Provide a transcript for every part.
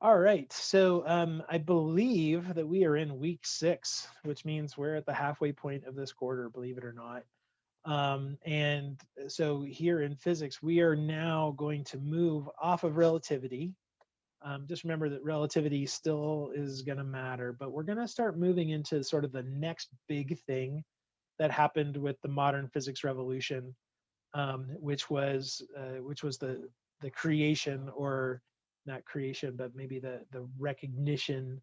All right, so I believe that we are in week 6, which means we're at the halfway point of this quarter, believe it or not. And so here in physics, we are now going to move off of relativity. Just remember that relativity still is going to matter, but we're going to start moving into sort of the next big thing that happened with the modern physics revolution, which was the creation, or not creation, but maybe the recognition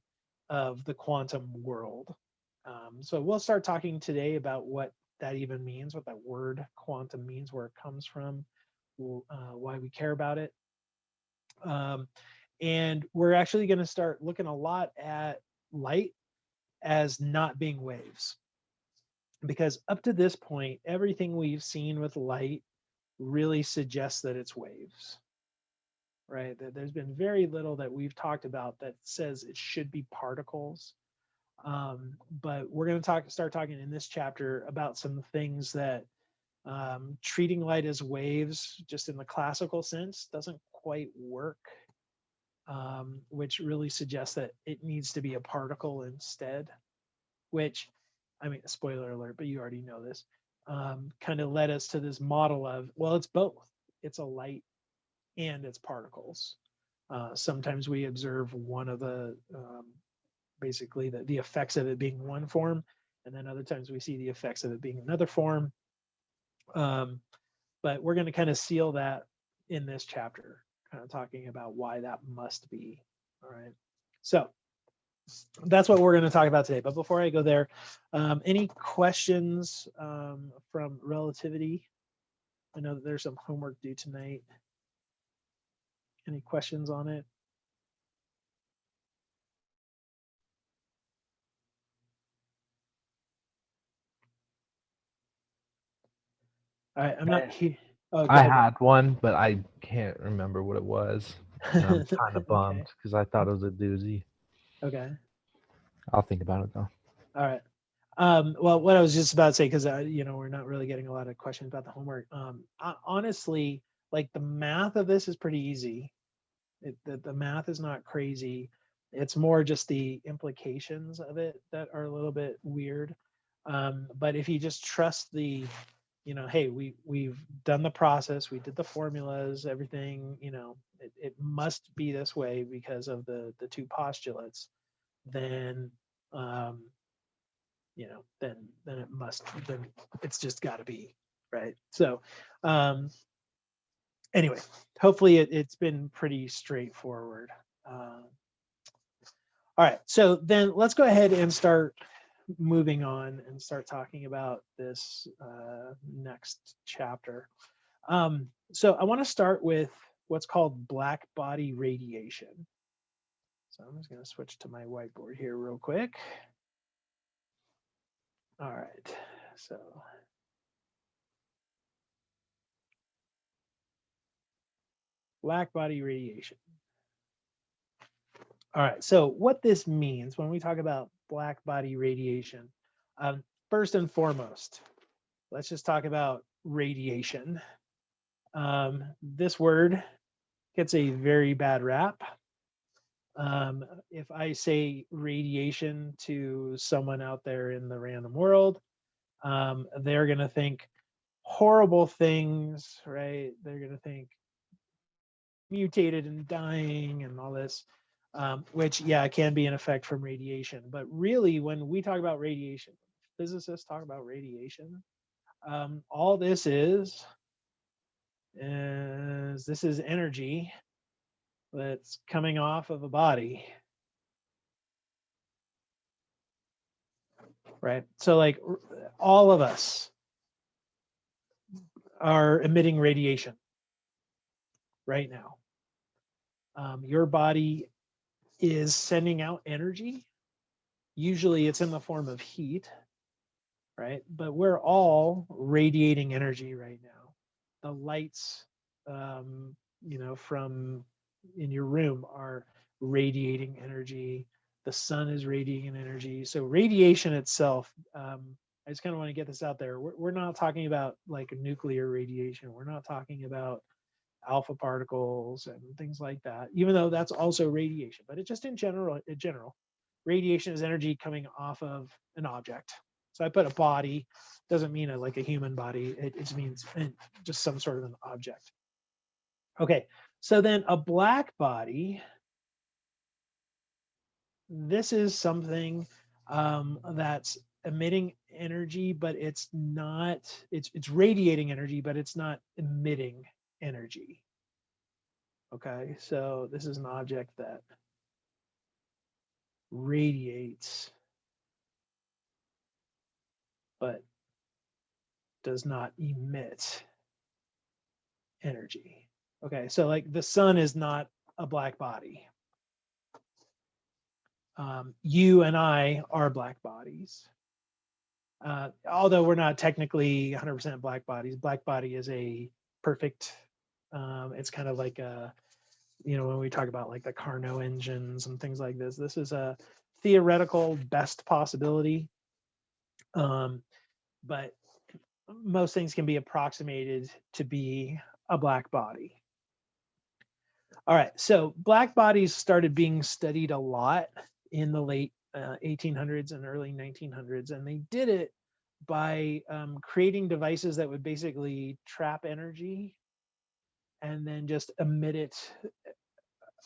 of the quantum world. So we'll start talking today about what that even means, what that word quantum means, where it comes from, why we care about it. And we're actually going to start looking a lot at light as not being waves. Because up to this point, everything we've seen with light really suggests that it's waves, right? That there's been very little that we've talked about that says it should be particles. But we're going to start talking in this chapter about some things that treating light as waves, just in the classical sense, doesn't quite work, which really suggests that it needs to be a particle instead, which, I mean, spoiler alert, but you already know this, kind of led us to this model of, well, it's both. It's a light and it's particles. Sometimes we observe one of the, basically the effects of it being one form, and then other times we see the effects of it being another form. But we're going to kind of seal that in this chapter, kind of talking about why that must be. All right. So that's what we're going to talk about today. But before I go there, any questions from Relativity? I know that there's some homework due tonight. Any questions on it? All right, I'm not here. Oh, go I ahead. had one, but I can't remember what it was. And I'm kind of Okay. bummed because I thought it was a doozy. Okay. I'll think about it though. All right. Well, what I was just about to say, because we're not really getting a lot of questions about the homework. Honestly, like the math of this is pretty easy. The math is not crazy. It's more just the implications of it that are a little bit weird. But if you just trust the, hey, we've done the process, we did the formulas, everything, it must be this way because of the two postulates, then then it must, then it's just got to be right. So anyway, hopefully it's been pretty straightforward. All right, so then let's go ahead and start moving on and start talking about this next chapter. So I want to start with what's called blackbody radiation. So I'm just going to switch to my whiteboard here real quick. All right, so blackbody radiation. All right, so what this means when we talk about blackbody radiation, first and foremost, let's just talk about radiation. This word gets a very bad rap. If I say radiation to someone out there in the random world, they're going to think horrible things, right? They're going to think mutated and dying and all this, which, yeah, can be an effect from radiation. But really, when we talk about radiation, physicists talk about radiation, all this is this is energy that's coming off of a body, right? So like all of us are emitting radiation right now. Your body is sending out energy. Usually it's in the form of heat, right? But we're all radiating energy right now. The lights, from in your room are radiating energy. The sun is radiating energy. So radiation itself, I just kind of want to get this out there. We're not talking about like nuclear radiation. We're not talking about alpha particles and things like that, even though that's also radiation. But it's just in general, radiation is energy coming off of an object. So I put a body, doesn't mean like a human body. It just means just some sort of an object. Okay, so then a black body, this is something that's emitting energy, but it's not, it's radiating energy, but it's not emitting energy. Okay, so this is an object that radiates, but does not emit energy. Okay, so like the sun is not a black body. You and I are black bodies. Although we're not technically 100% black bodies. Black body is a perfect, it's kind of like a, when we talk about like the Carnot engines and things like this is a theoretical best possibility. But most things can be approximated to be a black body. All right, so black bodies started being studied a lot in the late 1800s and early 1900s, and they did it by creating devices that would basically trap energy and then just emit it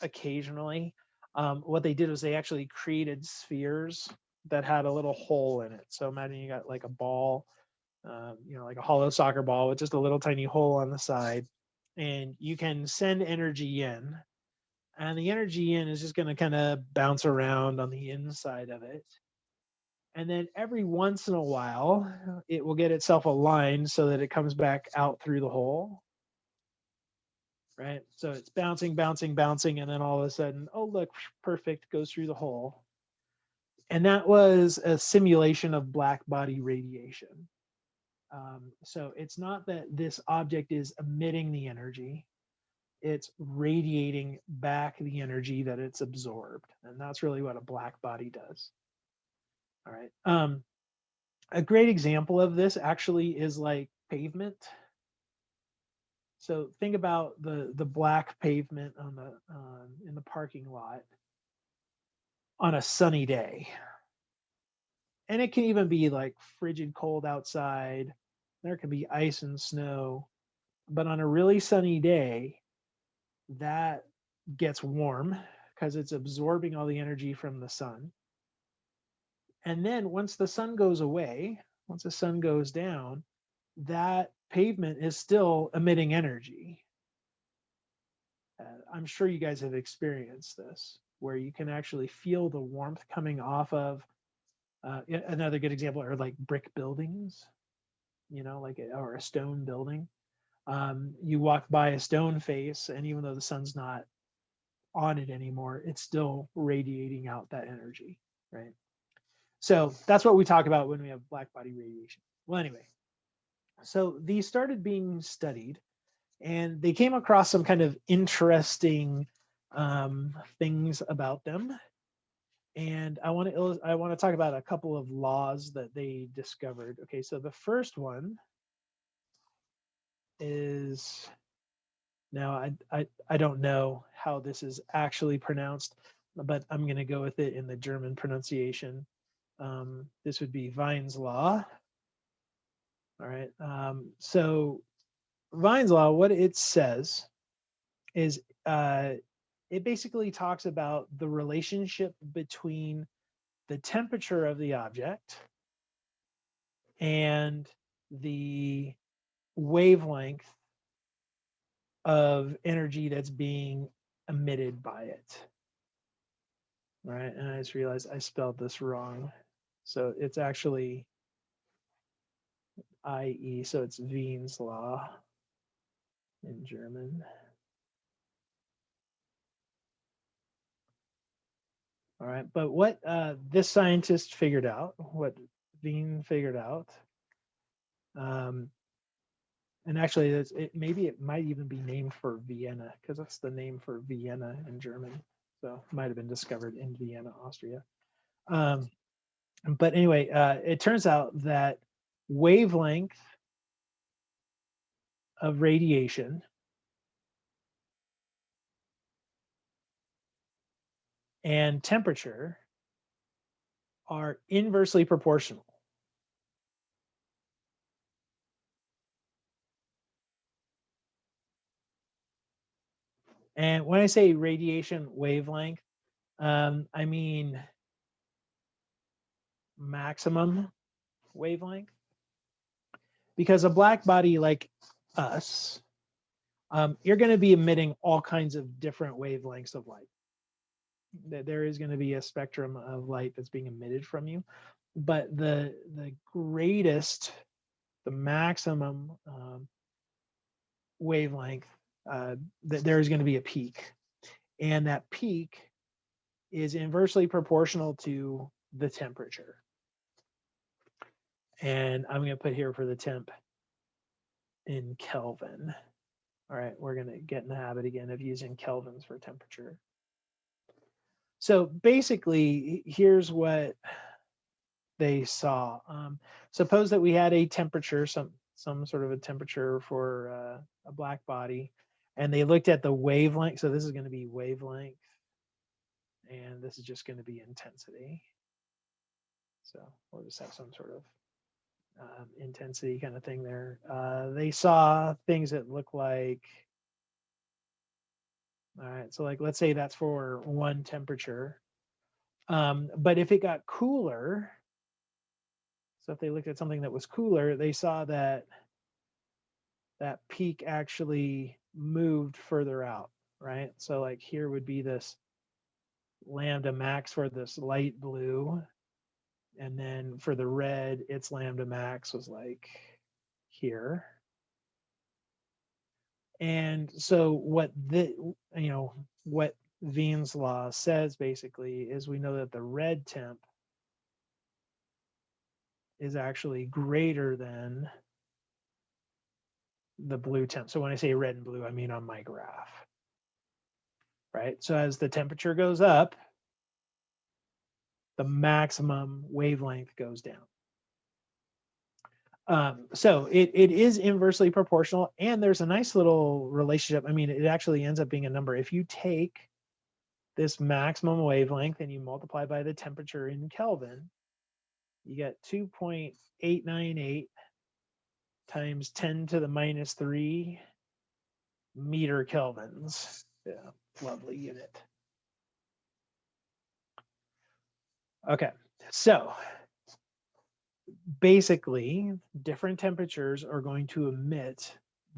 occasionally. What they did was they actually created spheres that had a little hole in it. So imagine you got like a ball, like a hollow soccer ball with just a little tiny hole on the side, and you can send energy in, and the energy in is just going to kind of bounce around on the inside of it. And then every once in a while, it will get itself aligned so that it comes back out through the hole. Right? So it's bouncing, bouncing, bouncing, and then all of a sudden, oh, look, perfect, goes through the hole. And that was a simulation of black body radiation. So it's not that this object is emitting the energy, it's radiating back the energy that it's absorbed. And that's really what a black body does. All right. A great example of this actually is like pavement. So think about the black pavement on the in the parking lot on a sunny day. And it can even be like frigid cold outside. There can be ice and snow. But on a really sunny day, that gets warm because it's absorbing all the energy from the sun. And then once the sun goes away, once the sun goes down, that pavement is still emitting energy. I'm sure you guys have experienced this, where you can actually feel the warmth coming off of another good example are like brick buildings, or a stone building. You walk by a stone face, and even though the sun's not on it anymore, it's still radiating out that energy, right? So that's what we talk about when we have black body radiation. Well, anyway, so these started being studied, and they came across some kind of interesting things about them. And I want to talk about a couple of laws that they discovered. Okay, so the first one is, now I don't know how this is actually pronounced, but I'm going to go with it in the German pronunciation. This would be Wien's law. All right. So Wien's law, what it says is it basically talks about the relationship between the temperature of the object and the wavelength of energy that's being emitted by it. All right, and I just realized I spelled this wrong. So it's actually IE, so it's Wien's law in German. All right, but what this scientist figured out, what Wien figured out, and actually maybe it might even be named for Vienna, because that's the name for Vienna in German. So it might have been discovered in Vienna, Austria. But anyway, it turns out that wavelength of radiation and temperature are inversely proportional. And when I say radiation wavelength, I mean maximum wavelength. Because a black body like us, you're going to be emitting all kinds of different wavelengths of light. There is going to be a spectrum of light that's being emitted from you, but the greatest, the maximum wavelength, there is going to be a peak, and that peak is inversely proportional to the temperature. And I'm going to put here for the temp in Kelvin. All right, we're going to get in the habit again of using kelvins for temperature. So basically, here's what they saw. Suppose that we had a temperature, some sort of a temperature for a black body, and they looked at the wavelength. So this is going to be wavelength, and this is just going to be intensity. So we'll just have some sort of intensity kind of thing there. They saw things that look like, all right, so like let's say that's for one temperature. But if it got cooler, so if they looked at something that was cooler, they saw that that peak actually moved further out, right? So like here would be this lambda max for this light blue. And then for the red, its lambda max was like here. And so what what Jeans law says basically is we know that the red temp is actually greater than the blue temp. So when I say red and blue, I mean on my graph, right? So as the temperature goes up, the maximum wavelength goes down. So it is inversely proportional, and there's a nice little relationship. I mean, it actually ends up being a number. If you take this maximum wavelength and you multiply by the temperature in Kelvin, you get 2.898 times 10 to the minus 3 meter kelvins. Yeah, lovely unit. Okay, so basically, different temperatures are going to emit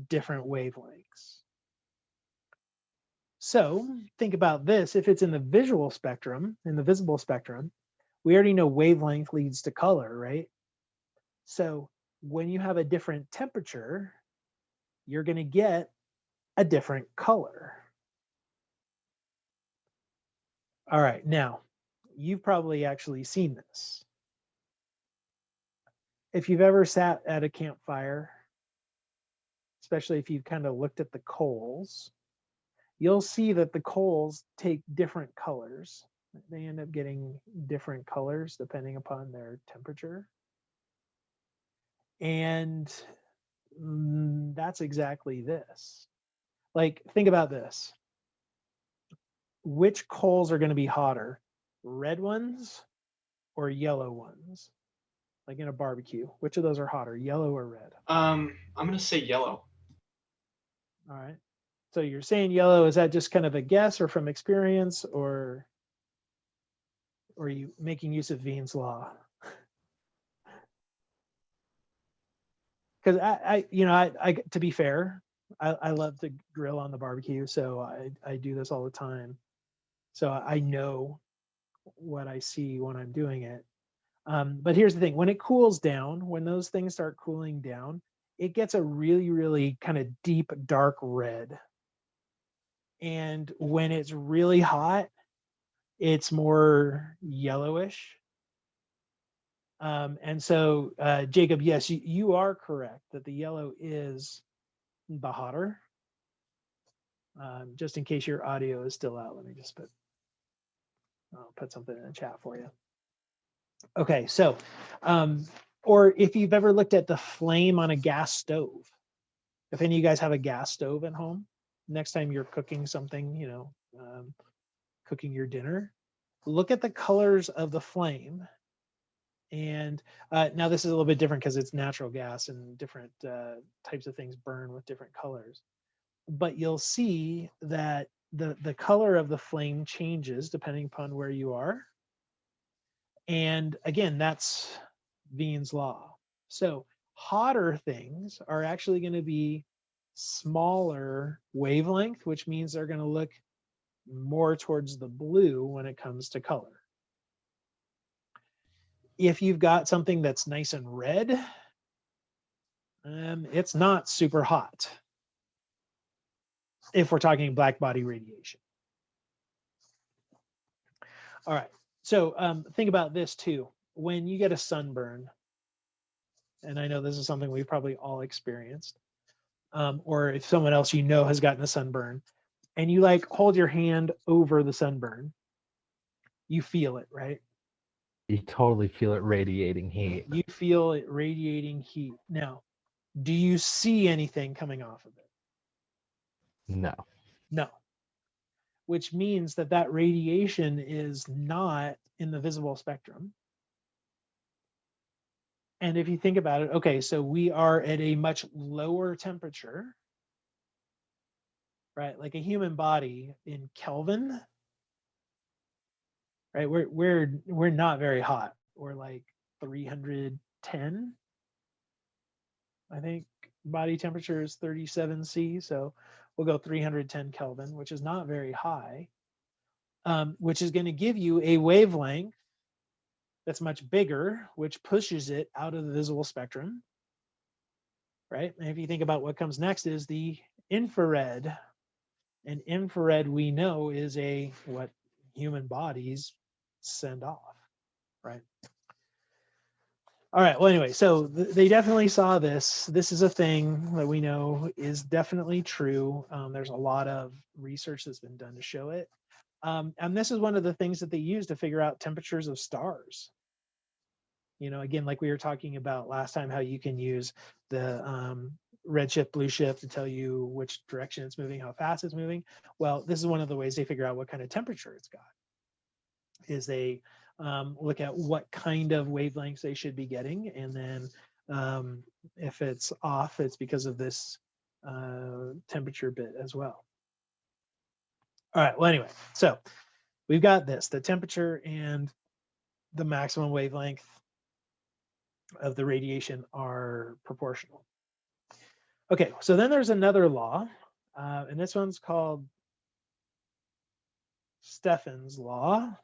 different wavelengths. So think about this. If it's in the visual spectrum, in the visible spectrum, we already know wavelength leads to color, right? So when you have a different temperature, you're going to get a different color. All right, now, you've probably actually seen this. If you've ever sat at a campfire, especially if you've kind of looked at the coals, you'll see that the coals take different colors. They end up getting different colors depending upon their temperature. And that's exactly this. Like, think about this. Which coals are going to be hotter, red ones or yellow ones? Like in a barbecue, which of those are hotter, yellow or red? I'm going to say yellow. All right. So you're saying yellow. Is that just kind of a guess or from experience, or are you making use of Jeans law? Because I to be fair, I love to grill on the barbecue, so I do this all the time. So I know what I see when I'm doing it. But here's the thing: when it cools down, when those things start cooling down, it gets a really, really kind of deep, dark red. And when it's really hot, it's more yellowish. And so, Jacob, yes, you are correct that the yellow is the hotter. Just in case your audio is still out, let me just I'll put something in the chat for you. Okay, so, or if you've ever looked at the flame on a gas stove, if any of you guys have a gas stove at home, next time you're cooking something, cooking your dinner, look at the colors of the flame. And now this is a little bit different because it's natural gas and different types of things burn with different colors. But you'll see that the color of the flame changes depending upon where you are. And again, that's Wien's law. So hotter things are actually going to be smaller wavelength, which means they're going to look more towards the blue when it comes to color. If you've got something that's nice and red, it's not super hot. If we're talking blackbody radiation. All right, so think about this too. When you get a sunburn, and I know this is something we've probably all experienced, or if someone else you know has gotten a sunburn, and you like hold your hand over the sunburn, you feel it, right? You totally feel it radiating heat. You feel it radiating heat. Now, do you see anything coming off of it? No. No. Which means that that radiation is not in the visible spectrum. And if you think about it, okay, so we are at a much lower temperature, right? Like a human body in Kelvin, right? We're not very hot. We're like 310. I think body temperature is 37 C, so we'll go 310 Kelvin, which is not very high, which is going to give you a wavelength that's much bigger, which pushes it out of the visible spectrum, right? And if you think about what comes next is the infrared. And infrared, we know, is what human bodies send off, right? All right, well, anyway, so they definitely saw this. This is a thing that we know is definitely true. There's a lot of research that's been done to show it. And this is one of the things that they use to figure out temperatures of stars. You know, again, like we were talking about last time, how you can use the red shift, blue shift to tell you which direction it's moving, how fast it's moving. Well, this is one of the ways they figure out what kind of temperature it's got, is they look at what kind of wavelengths they should be getting. And then if it's off, it's because of this temperature bit as well. All right, well, anyway, so we've got this, the temperature and the maximum wavelength of the radiation are proportional. Okay, so then there's another law, and this one's called Stefan's law.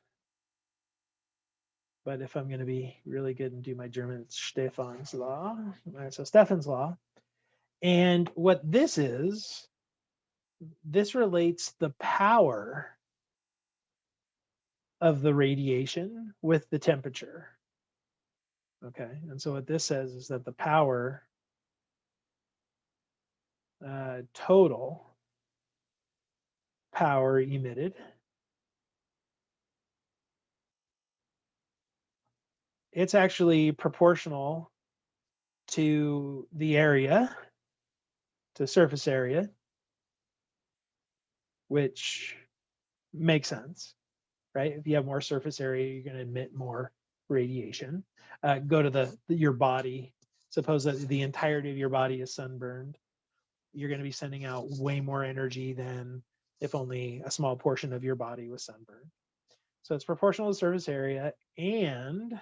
But if I'm going to be really good and do my German, it's Stefan's law. All right, so Stefan's law. And what this is, this relates the power of the radiation with the temperature. Okay, and so what this says is that the power total power emitted it's actually proportional to the area, to surface area, which makes sense, right? If you have more surface area, you're going to emit more radiation. Go to your body. Suppose that the entirety of your body is sunburned. You're going to be sending out way more energy than if only a small portion of your body was sunburned. So it's proportional to surface area and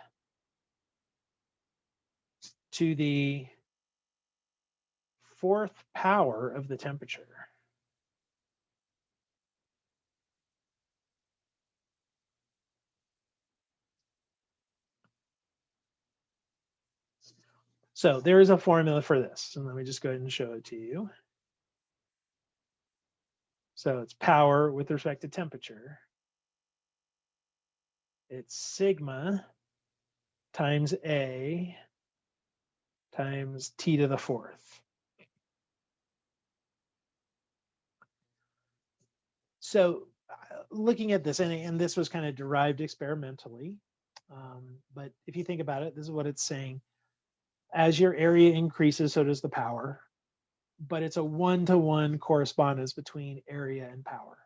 to the fourth power of the temperature. So there is a formula for this, and let me just go ahead and show it to you. So it's power with respect to temperature. It's sigma times A times T to the fourth. So looking at this, and this was kind of derived experimentally, but if you think about it, this is what it's saying. As your area increases, so does the power, but it's a one-to-one correspondence between area and power.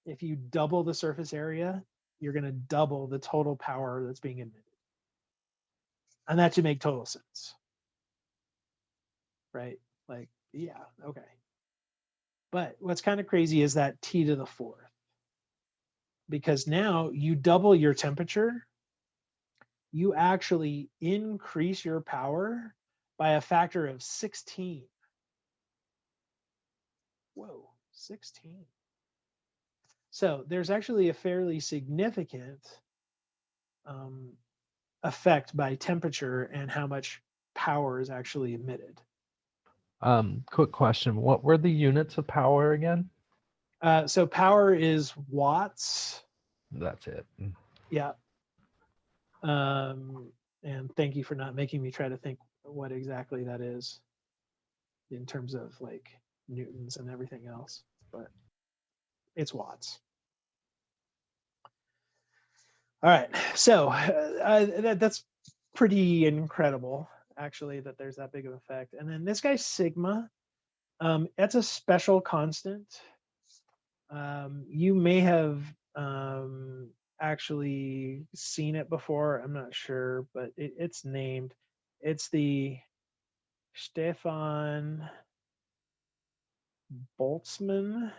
If you double the surface area, you're going to double the total power that's being emitted. And that should make total sense. Right? Like, yeah, okay. But what's kind of crazy is that T to the fourth. Because now you double your temperature, you actually increase your power by a factor of 16. Whoa, 16. So there's actually a fairly significant effect by temperature and how much power is actually emitted. Quick question. What were the units of power again? So power is watts. That's it. Yeah. And thank you for not making me try to think what exactly that is in terms of like newtons and everything else, but it's watts. All right, so that's pretty incredible, actually, that there's that big of effect. And then this guy sigma, that's a special constant. You may have actually seen it before. I'm not sure, but it's named. It's the Stefan Boltzmann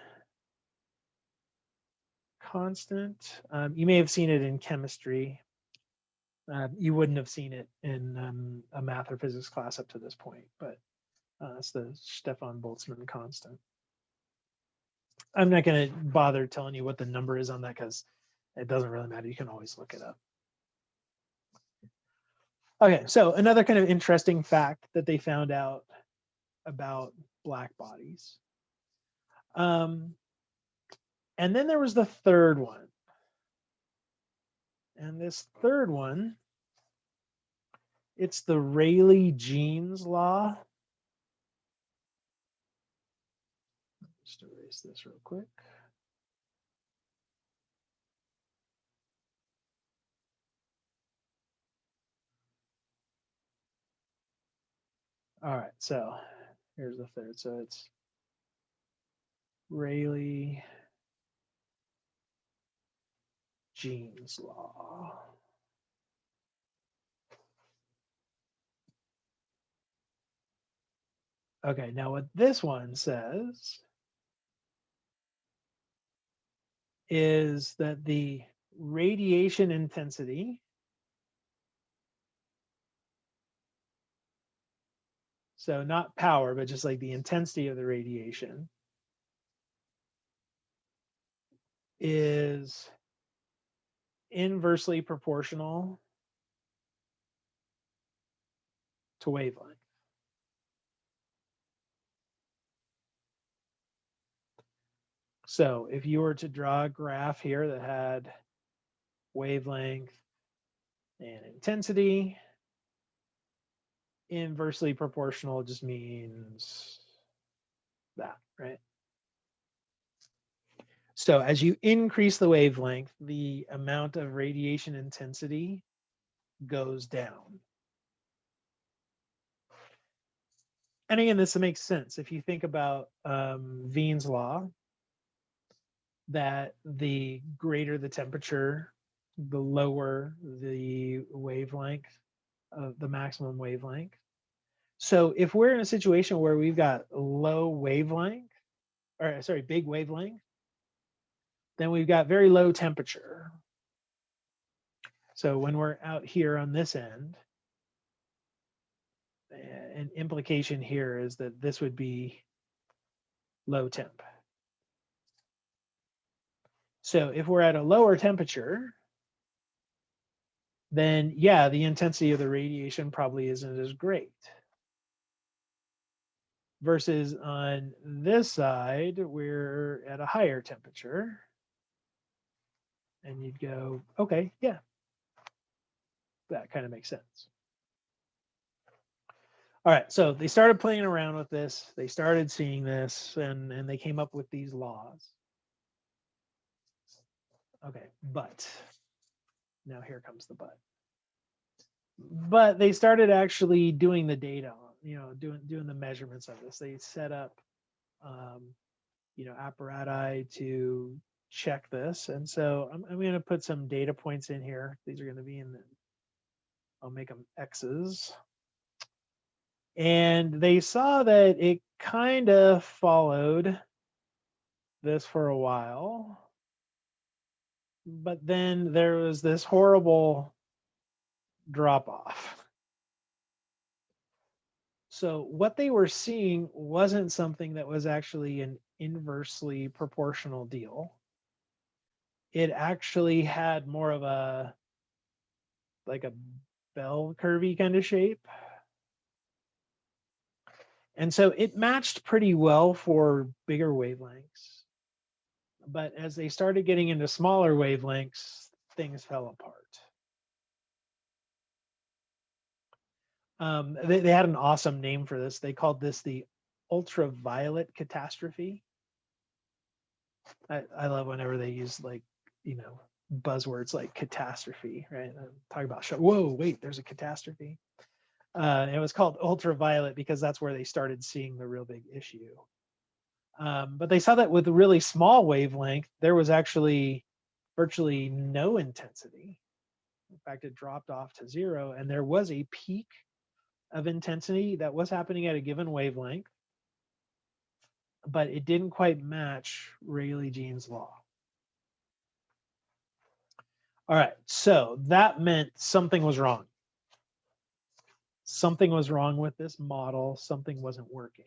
constant. You may have seen it in chemistry. You wouldn't have seen it in a math or physics class up to this point, but it's the Stefan Boltzmann constant. I'm not going to bother telling you what the number is on that because it doesn't really matter. You can always look it up. Okay, so another kind of interesting fact that they found out about black bodies. And then there was the third one. And this third one, it's the Rayleigh Jeans Law. Just erase this real quick. All right, so here's the third. So it's Rayleigh Jeans Law. Okay, now what this one says is that the radiation intensity, so not power, but just like the intensity of the radiation, is inversely proportional to wavelength. So if you were to draw a graph here that had wavelength and intensity, inversely proportional just means that, right? So as you increase the wavelength, the amount of radiation intensity goes down. And again, this makes sense. If you think about Wien's law, that the greater the temperature, the lower the wavelength, the maximum wavelength. So if we're in a situation where we've got low wavelength, or sorry, big wavelength, then we've got very low temperature. So when we're out here on this end, an implication here is that this would be low temp. So if we're at a lower temperature, then yeah, the intensity of the radiation probably isn't as great. Versus on this side, we're at a higher temperature. And you'd go, okay, yeah, that kind of makes sense. All right, so they started playing around with this. They started seeing this, and they came up with these laws. Okay, but now here comes the but. But they started actually doing the data, doing the measurements of this. They set up, apparati to check this. And so I'm going to put some data points in here. These are going to be in the, I'll make them X's. And they saw that it kind of followed this for a while. But then there was this horrible drop off. So what they were seeing wasn't something that was actually an inversely proportional deal. It actually had more of a, like a bell curvy kind of shape. And so it matched pretty well for bigger wavelengths. But as they started getting into smaller wavelengths, things fell apart. They had an awesome name for this. They called this the Ultraviolet Catastrophe. I love whenever they use, like, you know, buzzwords like catastrophe, right? Talk about show. Whoa, wait, there's a catastrophe. It was called ultraviolet because that's where they started seeing the real big issue. But they saw that with a really small wavelength, there was actually virtually no intensity. In fact, it dropped off to 0, and there was a peak of intensity that was happening at a given wavelength, but it didn't quite match Rayleigh Jeans Law. All right, so that meant something was wrong. Something was wrong with this model. Something wasn't working.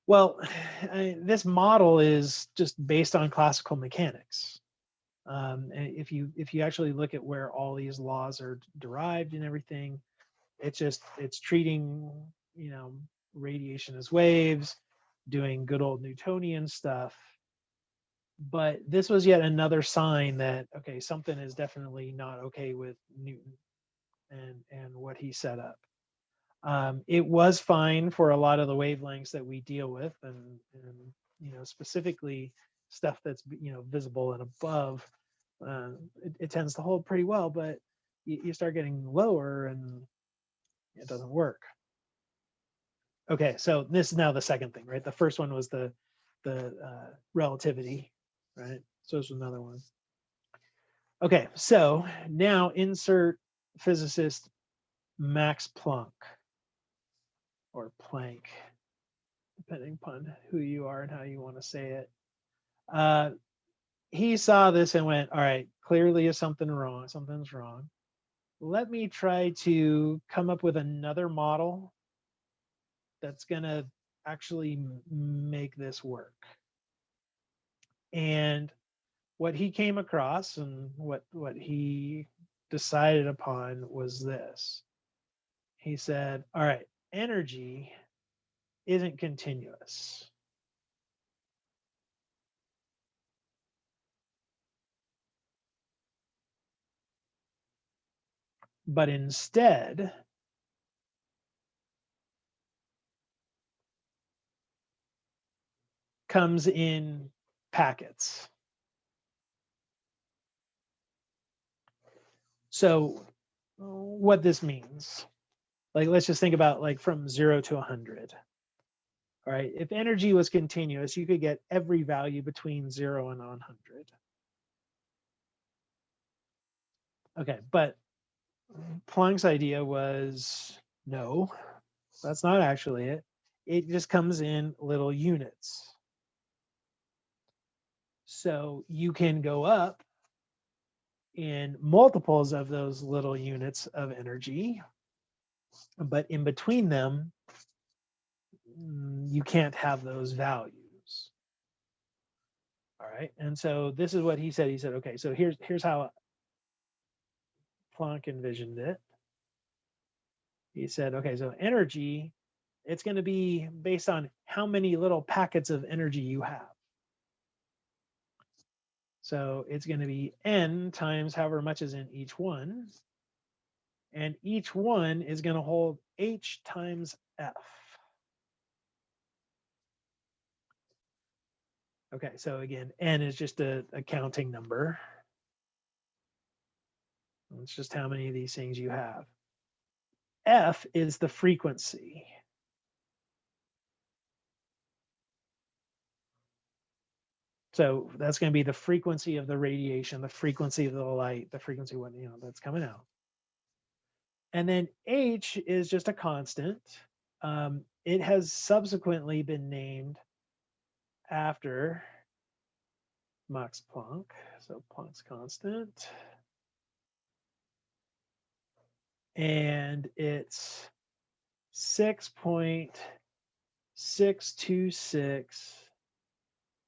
Well, this model is just based on classical mechanics. If you actually look at where all these laws are derived and everything, it's treating, you know, radiation as waves, doing good old Newtonian stuff. But this was yet another sign that, okay, something is definitely not okay with Newton and what he set up. It was fine for a lot of the wavelengths that we deal with, and you know, specifically stuff that's, you know, visible and above. It tends to hold pretty well, but you start getting lower and it doesn't work. Okay, so this is now the second thing, right? The first one was the relativity, right? So this was another one. Okay, so now insert physicist Max Planck, or Planck, depending upon who you are and how you want to say it. He saw this and went, all right, clearly is something wrong. Something's wrong. Let me try to come up with another model that's going to actually make this work. And what he came across and what he decided upon was this. He said, all right, energy isn't continuous. But instead, comes in packets. So what this means, like, let's just think about, like, from 0 to 100. All right, if energy was continuous, you could get every value between 0 and 100. Okay, but Planck's idea was, no, that's not actually it. It just comes in little units. So you can go up in multiples of those little units of energy, but in between them, you can't have those values. All right, and so this is what he said. He said, okay, so here's how Planck envisioned it. He said, okay, so energy, it's going to be based on how many little packets of energy you have. So it's going to be n times however much is in each one. And each one is going to hold h times f. Okay, so again, n is just a counting number. It's just how many of these things you have. F is the frequency. So that's going to be the frequency of the radiation, the frequency of the light, the frequency what that's coming out. And then H is just a constant. It has subsequently been named after Max Planck. So Planck's constant. And it's 6.626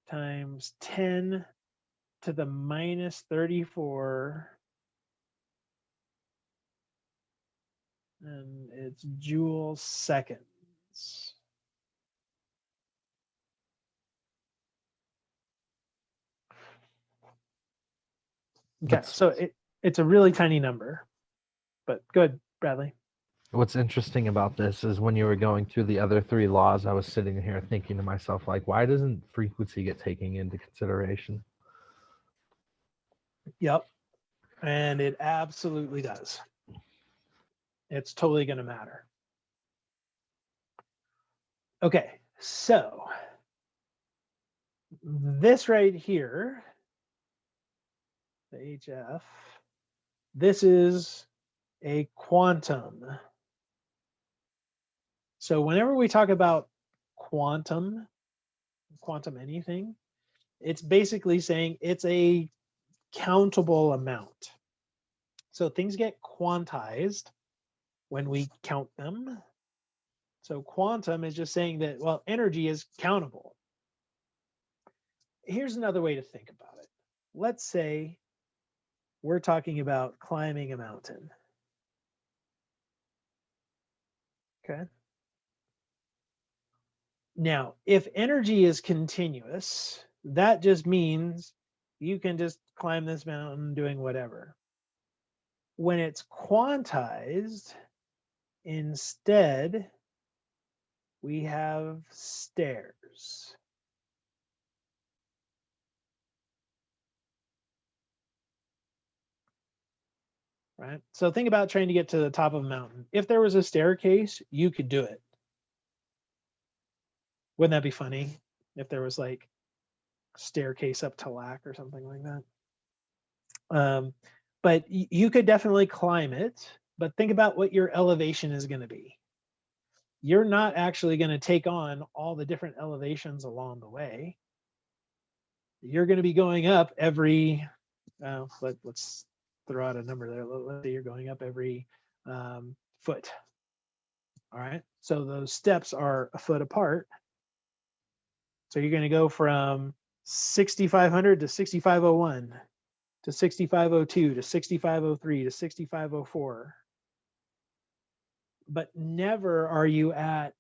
times 10 to the minus 34. And it's joules seconds. Okay, so it's a really tiny number, but good, Bradley. What's interesting about this is when you were going through the other three laws, I was sitting here thinking to myself, like, why doesn't frequency get taken into consideration? Yep, and it absolutely does. It's totally going to matter. Okay, so this right here, the HF, this is a quantum. So whenever we talk about quantum anything, it's basically saying it's a countable amount. So things get quantized when we count them. So quantum is just saying that, well, energy is countable. Here's another way to think about it. Let's say we're talking about climbing a mountain. Okay. Now, if energy is continuous, that just means you can just climb this mountain doing whatever. When it's quantized, instead, we have stairs. Right? So think about trying to get to the top of a mountain. If there was a staircase, you could do it. Wouldn't that be funny if there was like staircase up Talak or something like that? But you could definitely climb it, but think about what your elevation is going to be. You're not actually going to take on all the different elevations along the way. You're going to be going up every, let's throw out a number there. Let's say you're going up every foot. All right. So those steps are a foot apart. So you're going to go from 6,500 to 6,501 to 6,502 to 6,503 to 6,504. But never are you at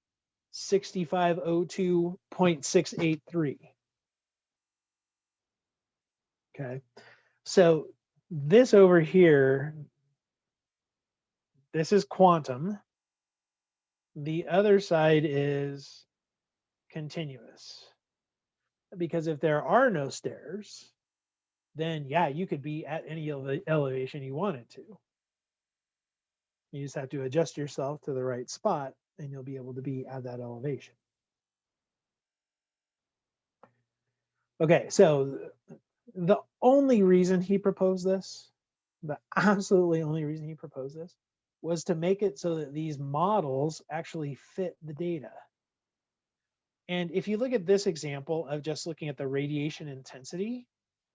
6,502.683. Okay. So this over here, this is quantum. The other side is continuous. Because if there are no stairs, then yeah, you could be at any elevation you wanted to. You just have to adjust yourself to the right spot and you'll be able to be at that elevation. Okay, so the only reason he proposed this, the absolutely only reason he proposed this, was to make it so that these models actually fit the data. And if you look at this example of just looking at the radiation intensity,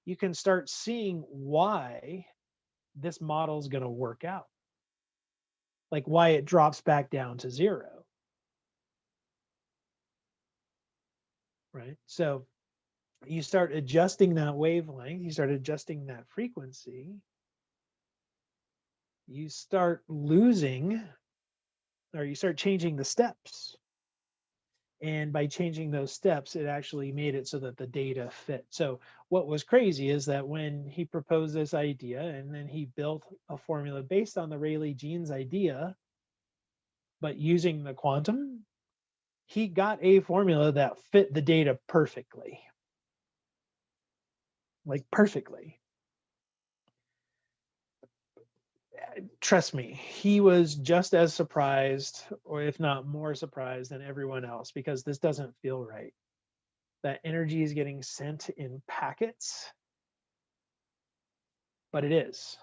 you can start seeing why this model is going to work out. Like why it drops back down to 0. Right? So you start adjusting that wavelength, you start adjusting that frequency, you start losing, or you start changing the steps. And by changing those steps, it actually made it so that the data fit. So what was crazy is that when he proposed this idea and then he built a formula based on the Rayleigh Jeans idea, but using the quantum, he got a formula that fit the data perfectly. Like perfectly. Trust me, he was just as surprised, or if not more surprised than everyone else, because this doesn't feel right. that energy is getting sent in packets, but it is.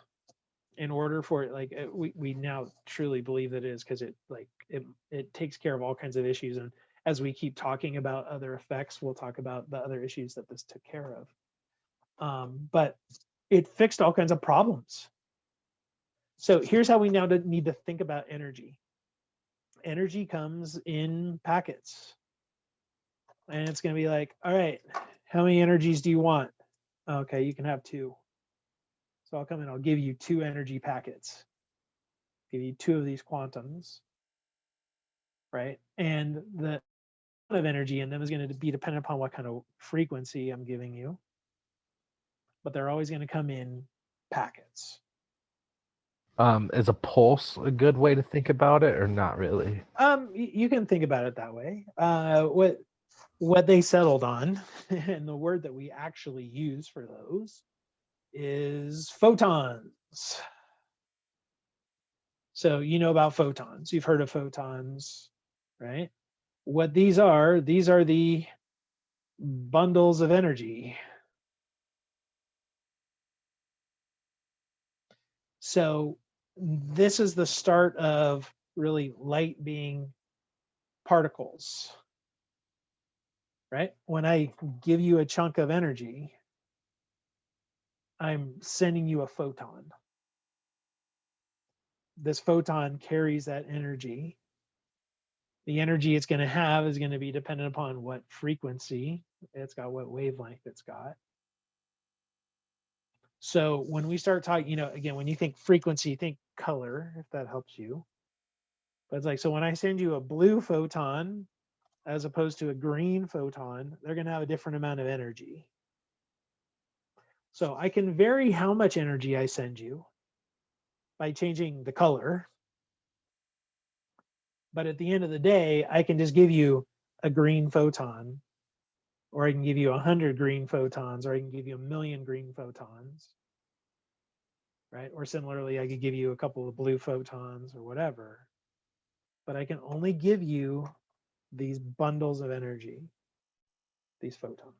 In order for it, like we now truly believe that it is, because it takes care of all kinds of issues. And as we keep talking about other effects, we'll talk about the other issues that this took care of. But it fixed all kinds of problems. So here's how we now need to think about energy. Energy comes in packets. And it's going to be like, all right, how many energies do you want? Okay, you can have 2. So I'll come in, I'll give you 2 energy packets. Give you 2 of these quantums, right? And the amount of energy in them is going to be dependent upon what kind of frequency I'm giving you. But they're always going to come in packets. Is a pulse a good way to think about it, or not really? You can think about it that way. What they settled on, and the word that we actually use for those, is photons. So you know about photons. You've heard of photons, right? What these are the bundles of energy. So this is the start of really light being particles, right? When I give you a chunk of energy, I'm sending you a photon. This photon carries that energy. The energy it's going to have is going to be dependent upon what frequency it's got, what wavelength it's got. So when we start talking, again, when you think frequency, think color, if that helps you. But it's like, so when I send you a blue photon as opposed to a green photon, they're going to have a different amount of energy. So I can vary how much energy I send you by changing the color. But at the end of the day, I can just give you a green photon, or I can give you 100 green photons, or I can give you 1,000,000 green photons, right? Or similarly, I could give you a couple of blue photons or whatever, but I can only give you these bundles of energy, these photons.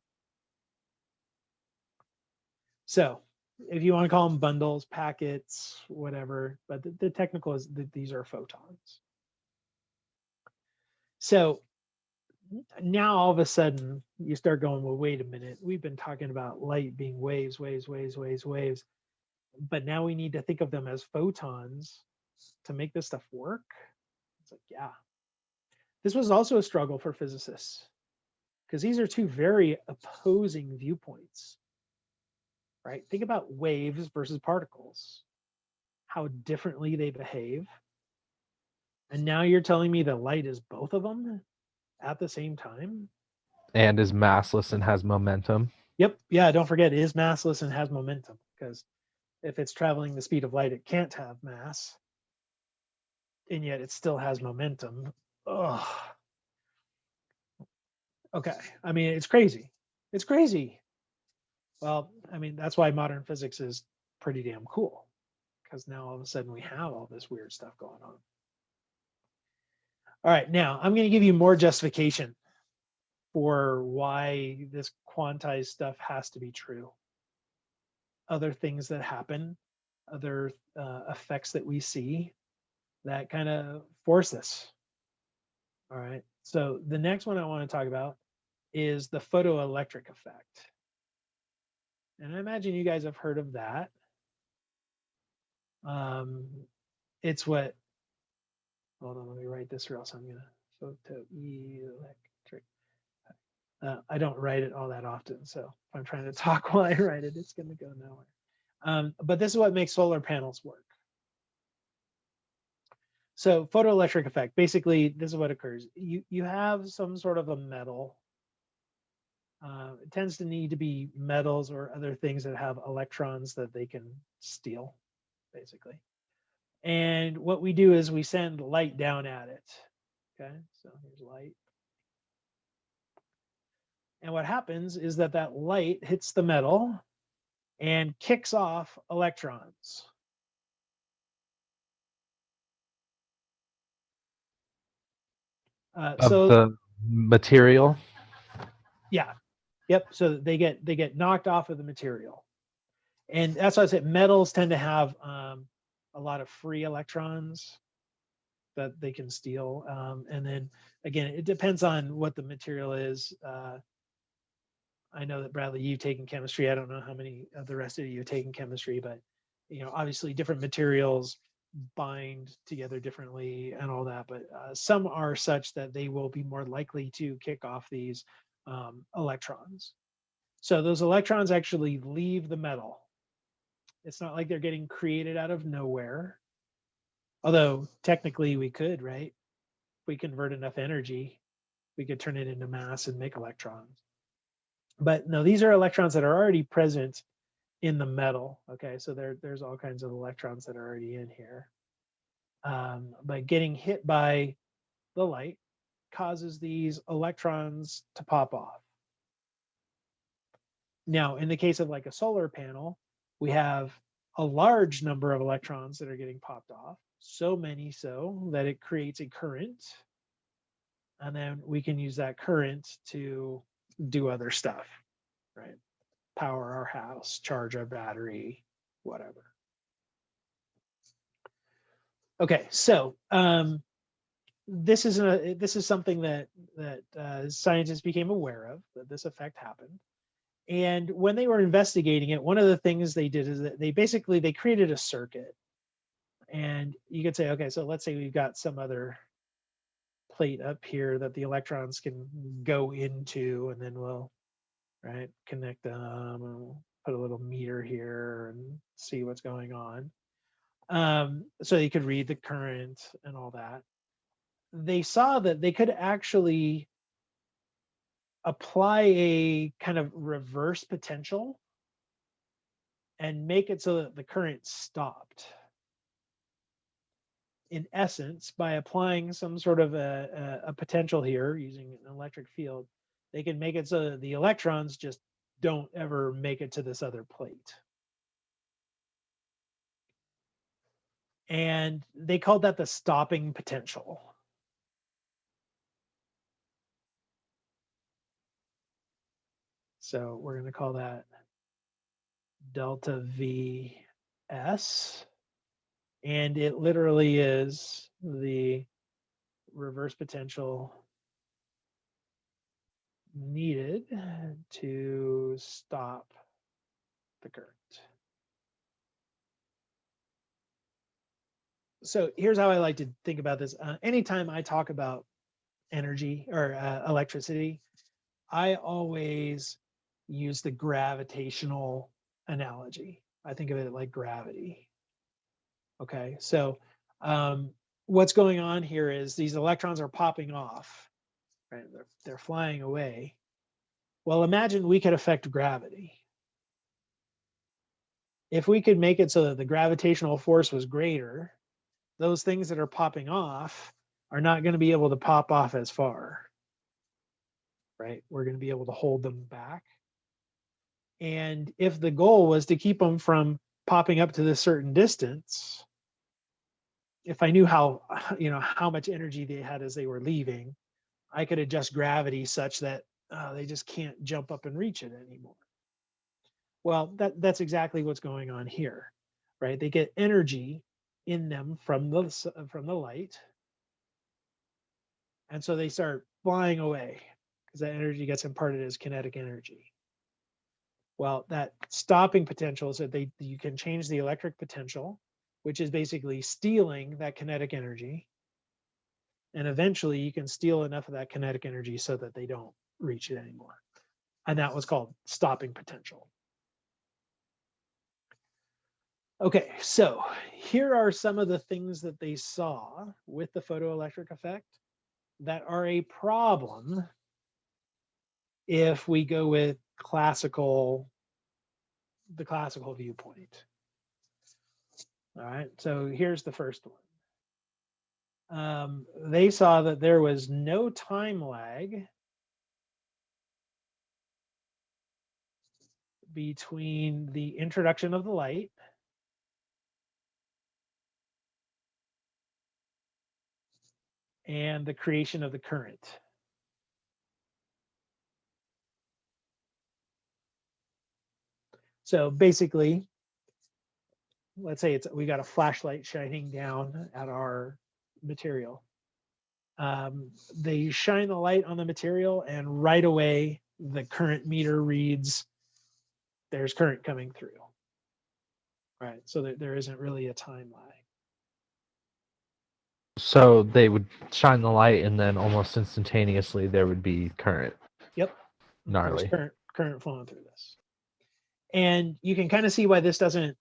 So if you want to call them bundles, packets, whatever, but the technical is that these are photons. So now all of a sudden you start going, well, wait a minute. We've been talking about light being waves. But now we need to think of them as photons to make this stuff work. It's like, yeah. This was also a struggle for physicists, because these are 2 very opposing viewpoints, right? Think about waves versus particles, how differently they behave. And now you're telling me that light is both of them at the same time? And is massless and has momentum. Yep. Yeah, don't forget, it is massless and has momentum, because if it's traveling the speed of light, it can't have mass. And yet it still has momentum. Ugh. Okay. I mean, it's crazy. It's crazy. Well, I mean, that's why modern physics is pretty damn cool, because now all of a sudden we have all this weird stuff going on. All right, now I'm going to give you more justification for why this quantized stuff has to be true. Other things that happen, other effects that we see that kind of force this. All right, so the next one I want to talk about is the photoelectric effect. And I imagine you guys have heard of that. It's what, hold on, let me write this or else I'm gonna, photoelectric. I don't write it all that often, so if I'm trying to talk while I write it, it's gonna go nowhere. But this is what makes solar panels work. So photoelectric effect, basically this is what occurs. You have some sort of a metal. It tends to need to be metals or other things that have electrons that they can steal, basically. And what we do is we send light down at it. Okay, so here's light. And what happens is that that light hits the metal and kicks off electrons. Of the material? Yeah, Yep. So they get knocked off of the material, and that's why I said metals tend to have a lot of free electrons that they can steal. And then again, it depends on what the material is. I know that Bradley, you've taken chemistry. I don't know how many of the rest of you have taken chemistry, but obviously different materials bind together differently and all that. But some are such that they will be more likely to kick off these electrons. So those electrons actually leave the metal. It's not like they're getting created out of nowhere. Although technically we could, right? If we convert enough energy, we could turn it into mass and make electrons. But no, these are electrons that are already present in the metal. Okay, so there's all kinds of electrons that are already in here. But getting hit by the light causes these electrons to pop off. Now, in the case of like a solar panel, we have a large number of electrons that are getting popped off, so many so that it creates a current. And then we can use that current to do other stuff, right? Power our house, charge our battery, whatever. Okay, so this is something that scientists became aware of, that this effect happened. And when they were investigating it, one of the things they did is that they created a circuit. And you could say, okay, so let's say we've got some other plate up here that the electrons can go into, and then we'll connect them, and we'll put a little meter here and see what's going on. So you could read the current and all that. They saw that they could actually apply a kind of reverse potential and make it so that the current stopped. In essence, by applying some sort of a potential here using an electric field, they can make it so that the electrons just don't ever make it to this other plate. And they called that the stopping potential. So we're going to call that delta VS. And it literally is the reverse potential needed to stop the current. So here's how I like to think about this. Anytime I talk about energy or electricity, I always use the gravitational analogy. I think of it like gravity. Okay, so what's going on here is these electrons are popping off, right? They're flying away. Well, imagine we could affect gravity. If we could make it so that the gravitational force was greater, those things that are popping off are not going to be able to pop off as far, right? We're going to be able to hold them back. And if the goal was to keep them from popping up to this certain distance, if I knew how much energy they had as they were leaving, I could adjust gravity such that they just can't jump up and reach it anymore. Well, that's exactly what's going on here, right? They get energy in them from the light, and so they start flying away because that energy gets imparted as kinetic energy. Well, that stopping potential is that you can change the electric potential, which is basically stealing that kinetic energy. And eventually you can steal enough of that kinetic energy so that they don't reach it anymore. And that was called stopping potential. Okay, so here are some of the things that they saw with the photoelectric effect that are a problem if we go with the classical viewpoint. All right, so here's the first one. They saw that there was no time lag between the introduction of the light and the creation of the current. So basically, let's say we got a flashlight shining down at our material. They shine the light on the material, and right away the current meter reads there's current coming through. Right, so there isn't really a time lag. So they would shine the light, and then almost instantaneously there would be current. Yep, Gnarly. there's current flowing through this, and you can kind of see why this doesn't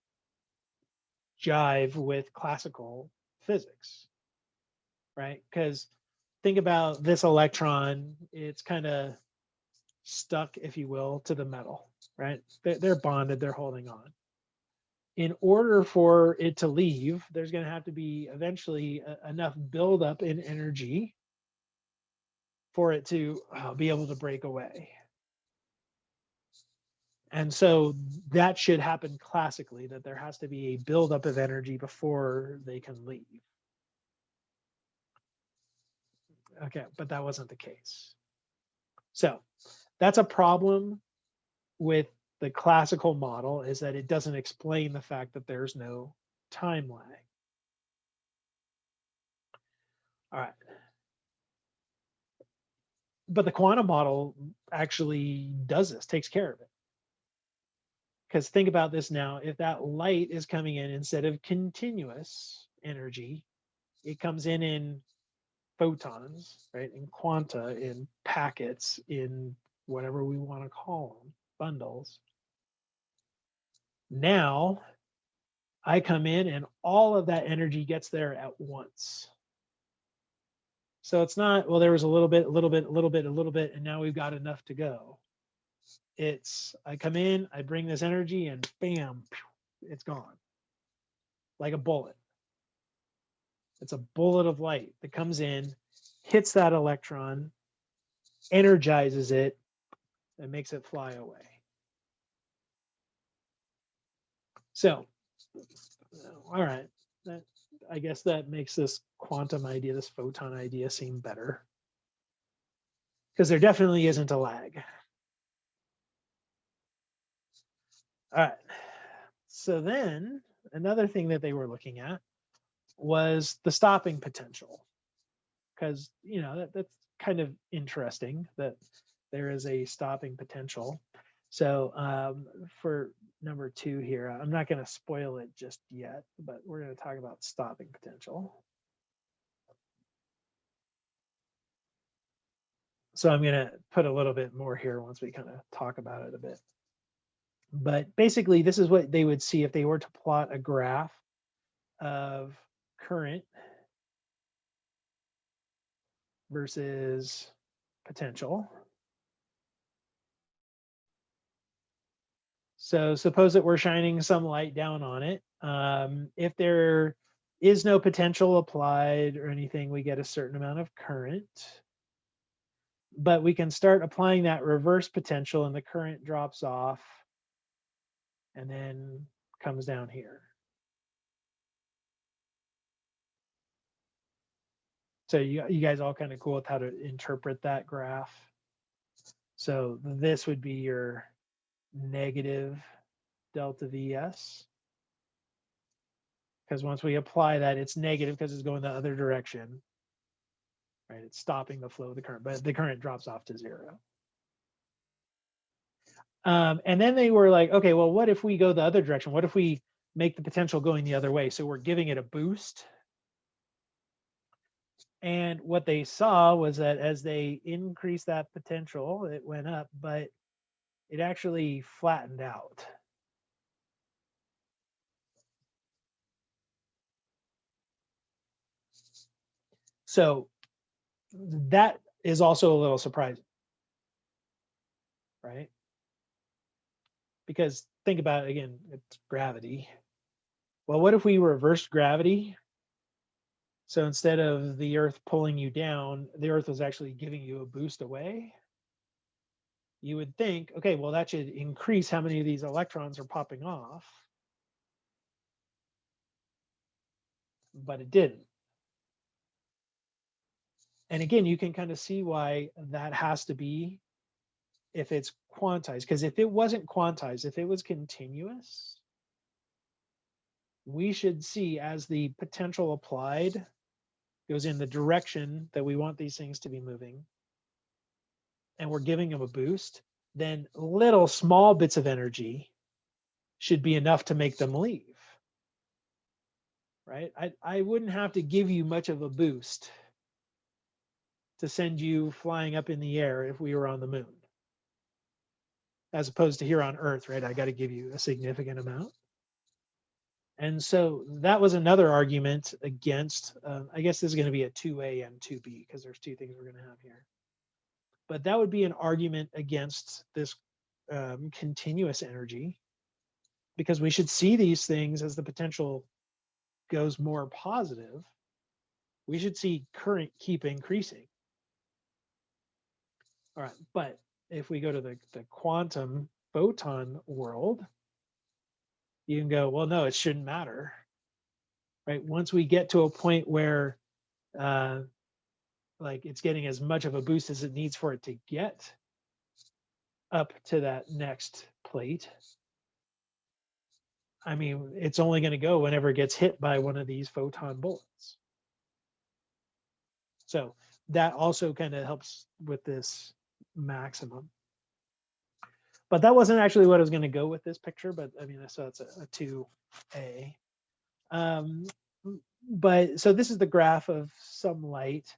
jive with classical physics, right? Because think about this electron; it's kind of stuck, if you will, to the metal, right? They're bonded, they're holding on. In order for it to leave, there's going to have to be eventually enough buildup in energy for it to be able to break away. And so that should happen classically, that there has to be a buildup of energy before they can leave. Okay, but that wasn't the case. So that's a problem with the classical model, is that it doesn't explain the fact that there's no time lag. All right. But the quantum model actually does this, takes care of it. Because think about this now, if that light is coming in instead of continuous energy, it comes in photons, right? In quanta, in packets, in whatever we want to call them, bundles. Now I come in and all of that energy gets there at once. So it's not, well, there was a little bit, and now we've got enough to go. It's, I come in, I bring this energy, and bam, it's gone. Like a bullet. It's a bullet of light that comes in, hits that electron, energizes it, and makes it fly away. So, all right, I guess that makes this quantum idea, this photon idea, seem better. Because there definitely isn't a lag. All right. So then another thing that they were looking at was the stopping potential. Because, you know, that's kind of interesting that there is a stopping potential. So for number 2 here, I'm not going to spoil it just yet, but we're going to talk about stopping potential. So I'm going to put a little bit more here once we kind of talk about it a bit. But basically, this is what they would see if they were to plot a graph of current versus potential. So suppose that we're shining some light down on it. If there is no potential applied or anything, we get a certain amount of current. But we can start applying that reverse potential and the current drops off and then comes down here. So you guys all kind of cool with how to interpret that graph. So this would be your negative delta VS. Because once we apply that, it's negative because it's going the other direction. Right, it's stopping the flow of the current, but the current drops off to 0. And then they were like, okay, well, what if we go the other direction? What if we make the potential going the other way? So we're giving it a boost. And what they saw was that as they increased that potential, it went up, but it actually flattened out. So that is also a little surprising, right? Because think about it again, it's gravity. Well, what if we reversed gravity? So instead of the Earth pulling you down, the Earth was actually giving you a boost away. You would think, okay, well, that should increase how many of these electrons are popping off. But it didn't. And again, you can kind of see why that has to be, if it's quantized, because if it wasn't quantized, if it was continuous, we should see as the potential applied goes in the direction that we want these things to be moving, and we're giving them a boost, then little small bits of energy should be enough to make them leave, right? I wouldn't have to give you much of a boost to send you flying up in the air if we were on the moon, as opposed to here on Earth, right? I got to give you a significant amount. And so that was another argument against, I guess this is going to be a 2A and 2B because there's two things we're going to have here. But that would be an argument against this continuous energy, because we should see these things as the potential goes more positive. We should see current keep increasing. All right, but if we go to the quantum photon world, you can go, well, no, it shouldn't matter, right? Once we get to a point where like it's getting as much of a boost as it needs for it to get up to that next plate, I mean, it's only going to go whenever it gets hit by one of these photon bullets. So that also kind of helps with this maximum. But that wasn't actually what I was going to go with this picture, but I mean, so it's a 2A. But so this is the graph of some light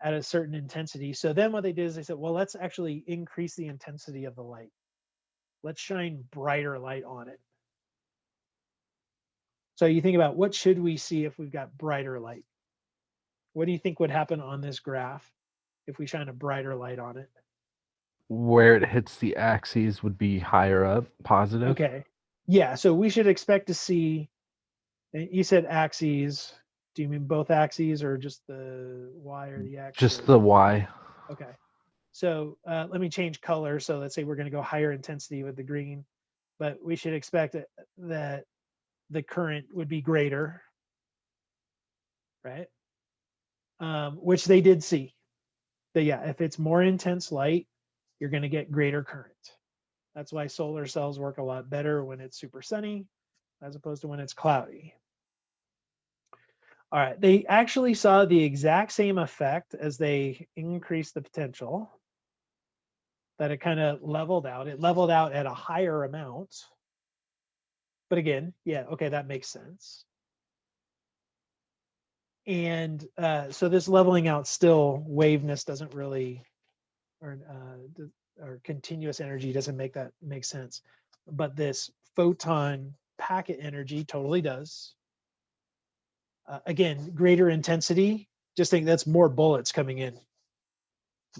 at a certain intensity. So then what they did is they said, well, let's actually increase the intensity of the light. Let's shine brighter light on it. So you think about, what should we see if we've got brighter light? What do you think would happen on this graph if we shine a brighter light on it? Where it hits the axes would be higher up, positive. Okay. Yeah, so we should expect to see, you said axes. Do you mean both axes or just the Y or the X? Just the Y. Okay. So let me change color. So let's say we're going to go higher intensity with the green, but we should expect that the current would be greater, right? Which they did see. That yeah, if it's more intense light, you're going to get greater current. That's why solar cells work a lot better when it's super sunny as opposed to when it's cloudy. All right, they actually saw the exact same effect as they increased the potential, that it kind of leveled out. It leveled out at a higher amount. But again, yeah, okay, that makes sense. And so this leveling out still, waveness doesn't really, or continuous energy doesn't make sense. But this photon packet energy totally does. Again, greater intensity, just think that's more bullets coming in,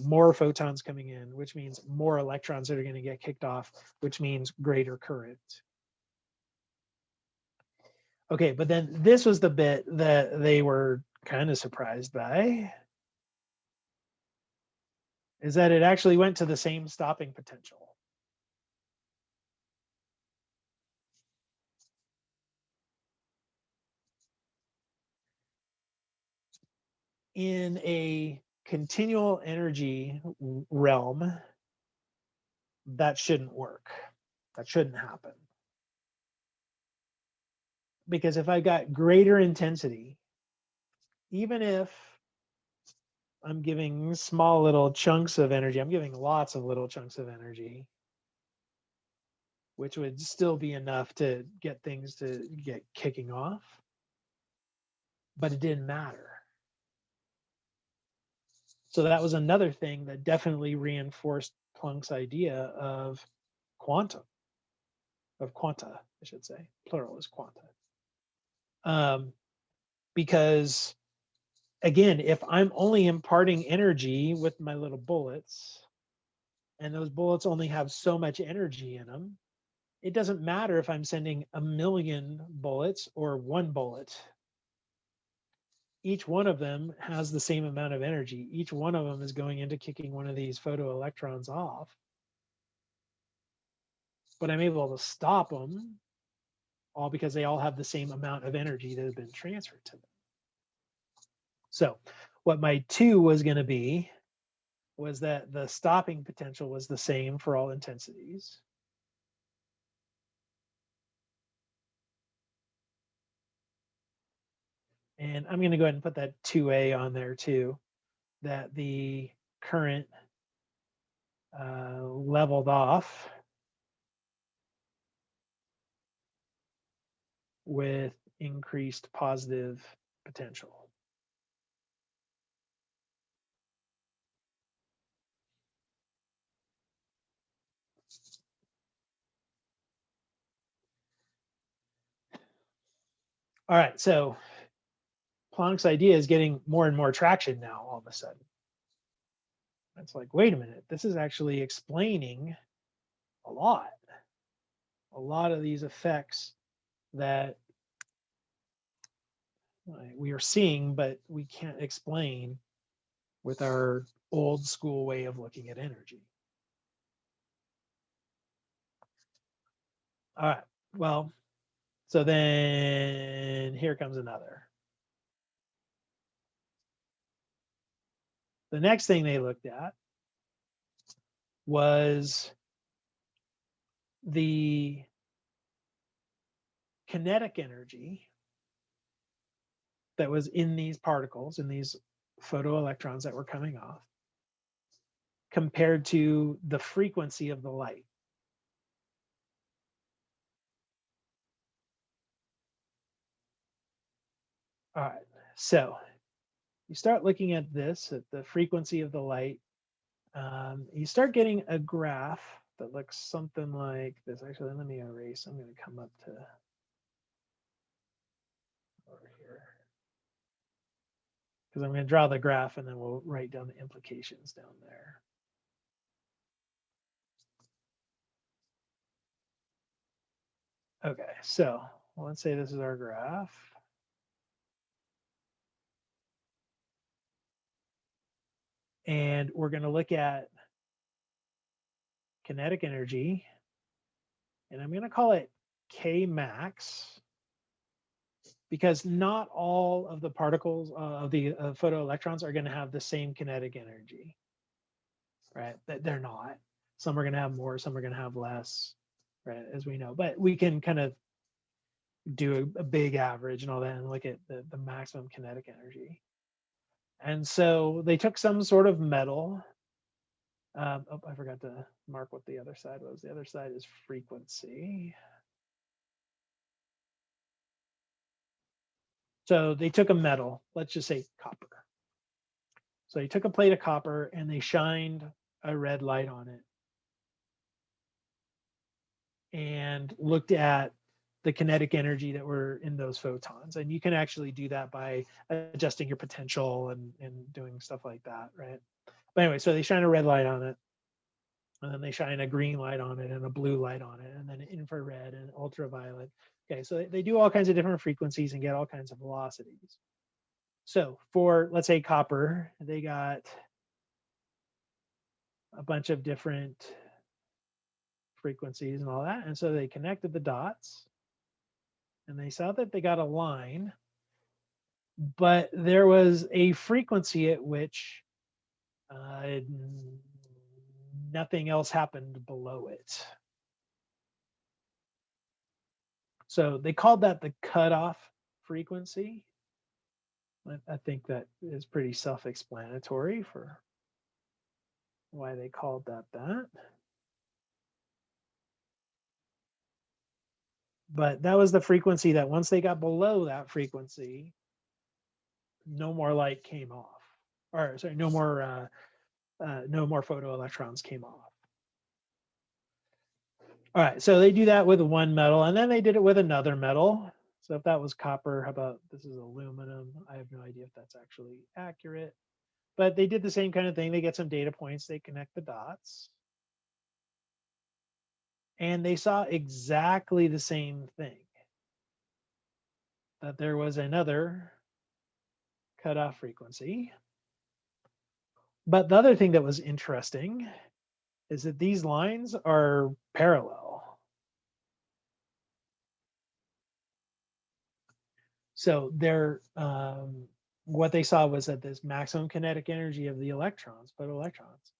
more photons coming in, which means more electrons that are going to get kicked off, which means greater current. Okay, but then this was the bit that they were kind of surprised by, is that it actually went to the same stopping potential. In a continual energy realm, that shouldn't work. That shouldn't happen. Because if I've got greater intensity, even if I'm giving small little chunks of energy, I'm giving lots of little chunks of energy, which would still be enough to get things to get kicking off, but it didn't matter. So that was another thing that definitely reinforced Planck's idea of quanta, I should say. Plural is quanta. Because again, if I'm only imparting energy with my little bullets, and those bullets only have so much energy in them, it doesn't matter if I'm sending 1,000,000 bullets or one bullet. Each one of them has the same amount of energy. Each one of them is going into kicking one of these photoelectrons off. But I'm able to stop them all because they all have the same amount of energy that has been transferred to them. So what my 2 was going to be was that the stopping potential was the same for all intensities. And I'm going to go ahead and put that 2A on there too, that the current leveled off with increased positive potential. All right, so Planck's idea is getting more and more traction now all of a sudden. It's like, wait a minute, this is actually explaining a lot of these effects that we are seeing, but we can't explain with our old school way of looking at energy. All right, well, so then here comes another. The next thing they looked at was the kinetic energy that was in these particles, in these photoelectrons that were coming off, compared to the frequency of the light. All right, so you start looking at this, at the frequency of the light. You start getting a graph that looks something like this. Actually, let me erase. I'm going to come up to over here, because I'm going to draw the graph and then we'll write down the implications down there. Okay, so let's say this is our graph. And we're going to look at kinetic energy, and I'm going to call it K max, because not all of the particles of the photoelectrons are going to have the same kinetic energy, right? They're not. Some are going to have more, some are going to have less, right? As we know, but we can kind of do a big average and all that and look at the maximum kinetic energy. And so they took some sort of metal. Oh, I forgot to mark what the other side was. The other side is frequency. So they took a metal, let's just say copper. So they took a plate of copper and they shined a red light on it and looked at the kinetic energy that were in those photons. And you can actually do that by adjusting your potential and doing stuff like that, right? But anyway, so they shine a red light on it, and then they shine a green light on it and a blue light on it, and then infrared and ultraviolet. Okay, so they do all kinds of different frequencies and get all kinds of velocities. So for, let's say, copper, they got a bunch of different frequencies and all that. And so they connected the dots and they saw that they got a line, but there was a frequency at which nothing else happened below it. So they called that the cutoff frequency. I think that is pretty self-explanatory for why they called that that. But that was the frequency that once they got below that frequency, no more light came off. Or sorry, no more photoelectrons came off. All right, so they do that with one metal, and then they did it with another metal. So if that was copper, how about this is aluminum? I have no idea if that's actually accurate, but they did the same kind of thing. They get some data points, they connect the dots, and they saw exactly the same thing, that there was another cutoff frequency. But the other thing that was interesting is that these lines are parallel. So they're what they saw was that this maximum kinetic energy of the electrons, photoelectrons,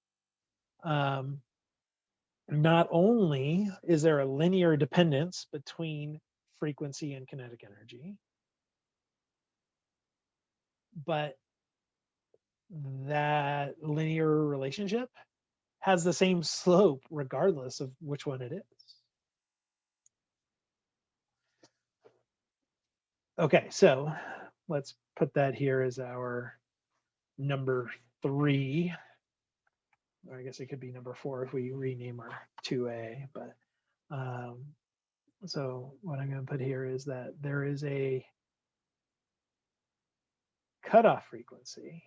not only is there a linear dependence between frequency and kinetic energy, but that linear relationship has the same slope regardless of which one it is. Okay, so let's put that here as our number 3. Or I guess it could be number 4 if we rename our 2A, but so what I'm going to put here is that there is a cutoff frequency.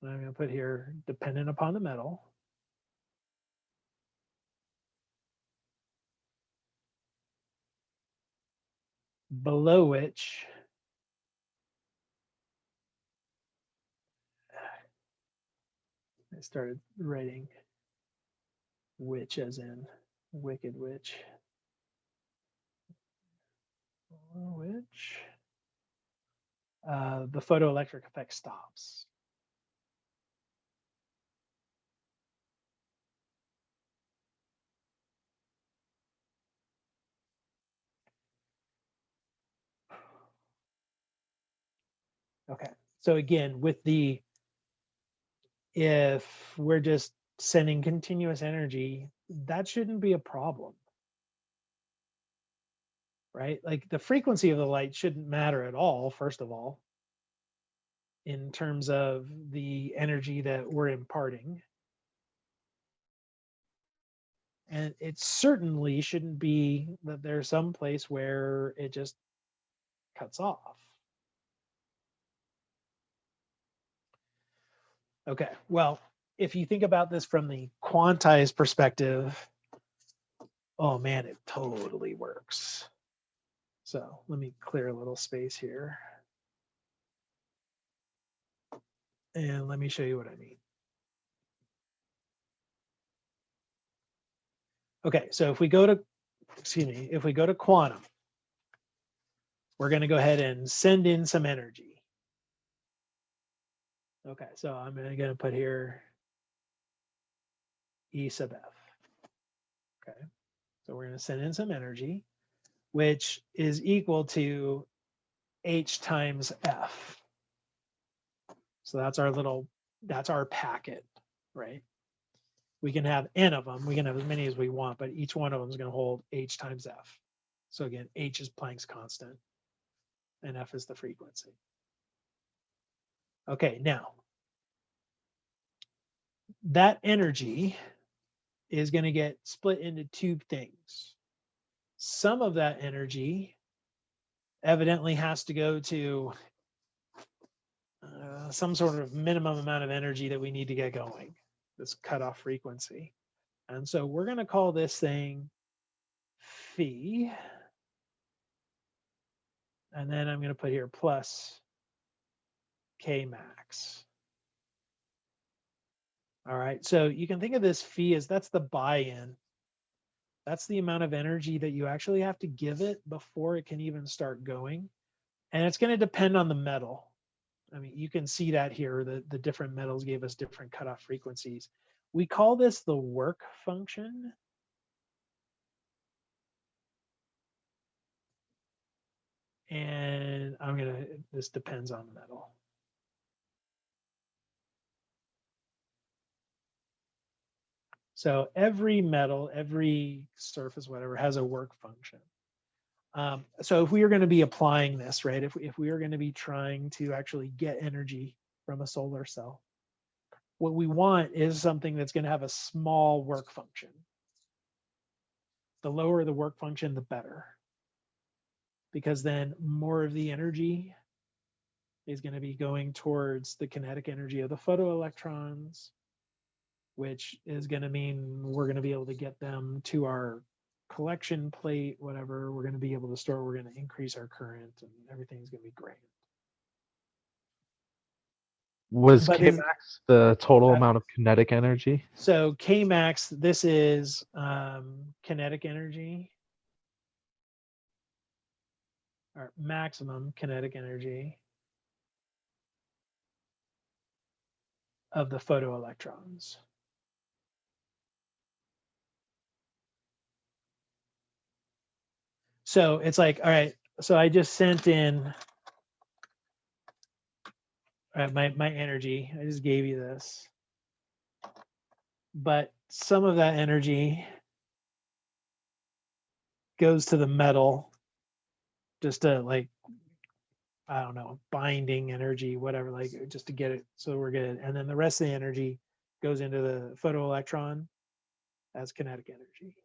And I'm going to put here dependent upon the metal. Below which I started writing witch as in wicked witch. Which the photoelectric effect stops. Okay, so again, with the, if we're just sending continuous energy, that shouldn't be a problem, right? Like the frequency of the light shouldn't matter at all, first of all, in terms of the energy that we're imparting. And it certainly shouldn't be that there's some place where it just cuts off. Okay, well, if you think about this from the quantized perspective, oh man, it totally works. So let me clear a little space here. And let me show you what I mean. Okay, so if we go to, if we go to quantum, we're going to go ahead and send in some energy. Okay, so I'm going to put here E sub F. Okay, so we're going to send in some energy, which is equal to H times F. So that's our little, that's our packet, right? We can have N of them. We can have as many as we want, but each one of them is going to hold H times F. So again, H is Planck's constant and F is the frequency. Okay, now that energy is going to get split into two things. Some of that energy evidently has to go to some sort of minimum amount of energy that we need to get going, this cutoff frequency. And so we're going to call this thing phi. And then I'm going to put here plus K max. All right, so you can think of this phi as that's the buy-in. That's the amount of energy that you actually have to give it before it can even start going. And it's going to depend on the metal. I mean, you can see that here, the different metals gave us different cutoff frequencies. We call this the work function. And this depends on the metal. So every metal, every surface, whatever, has a work function. So if we are going to be applying this, right, if we are going to be trying to actually get energy from a solar cell, what we want is something that's going to have a small work function. The lower the work function, the better. Because then more of the energy is going to be going towards the kinetic energy of the photoelectrons, which is going to mean we're going to be able to get them to our collection plate, whatever. We're going to be able to store, we're going to increase our current, and everything's going to be great. Was Kmax the total amount of kinetic energy? So Kmax, this is kinetic energy. or maximum kinetic energy of the photoelectrons. So it's like, all right, so I just sent in my energy. I just gave you this. But some of that energy goes to the metal just to like, I don't know, binding energy, whatever, like just to get it so we're good. And then the rest of the energy goes into the photoelectron as kinetic energy.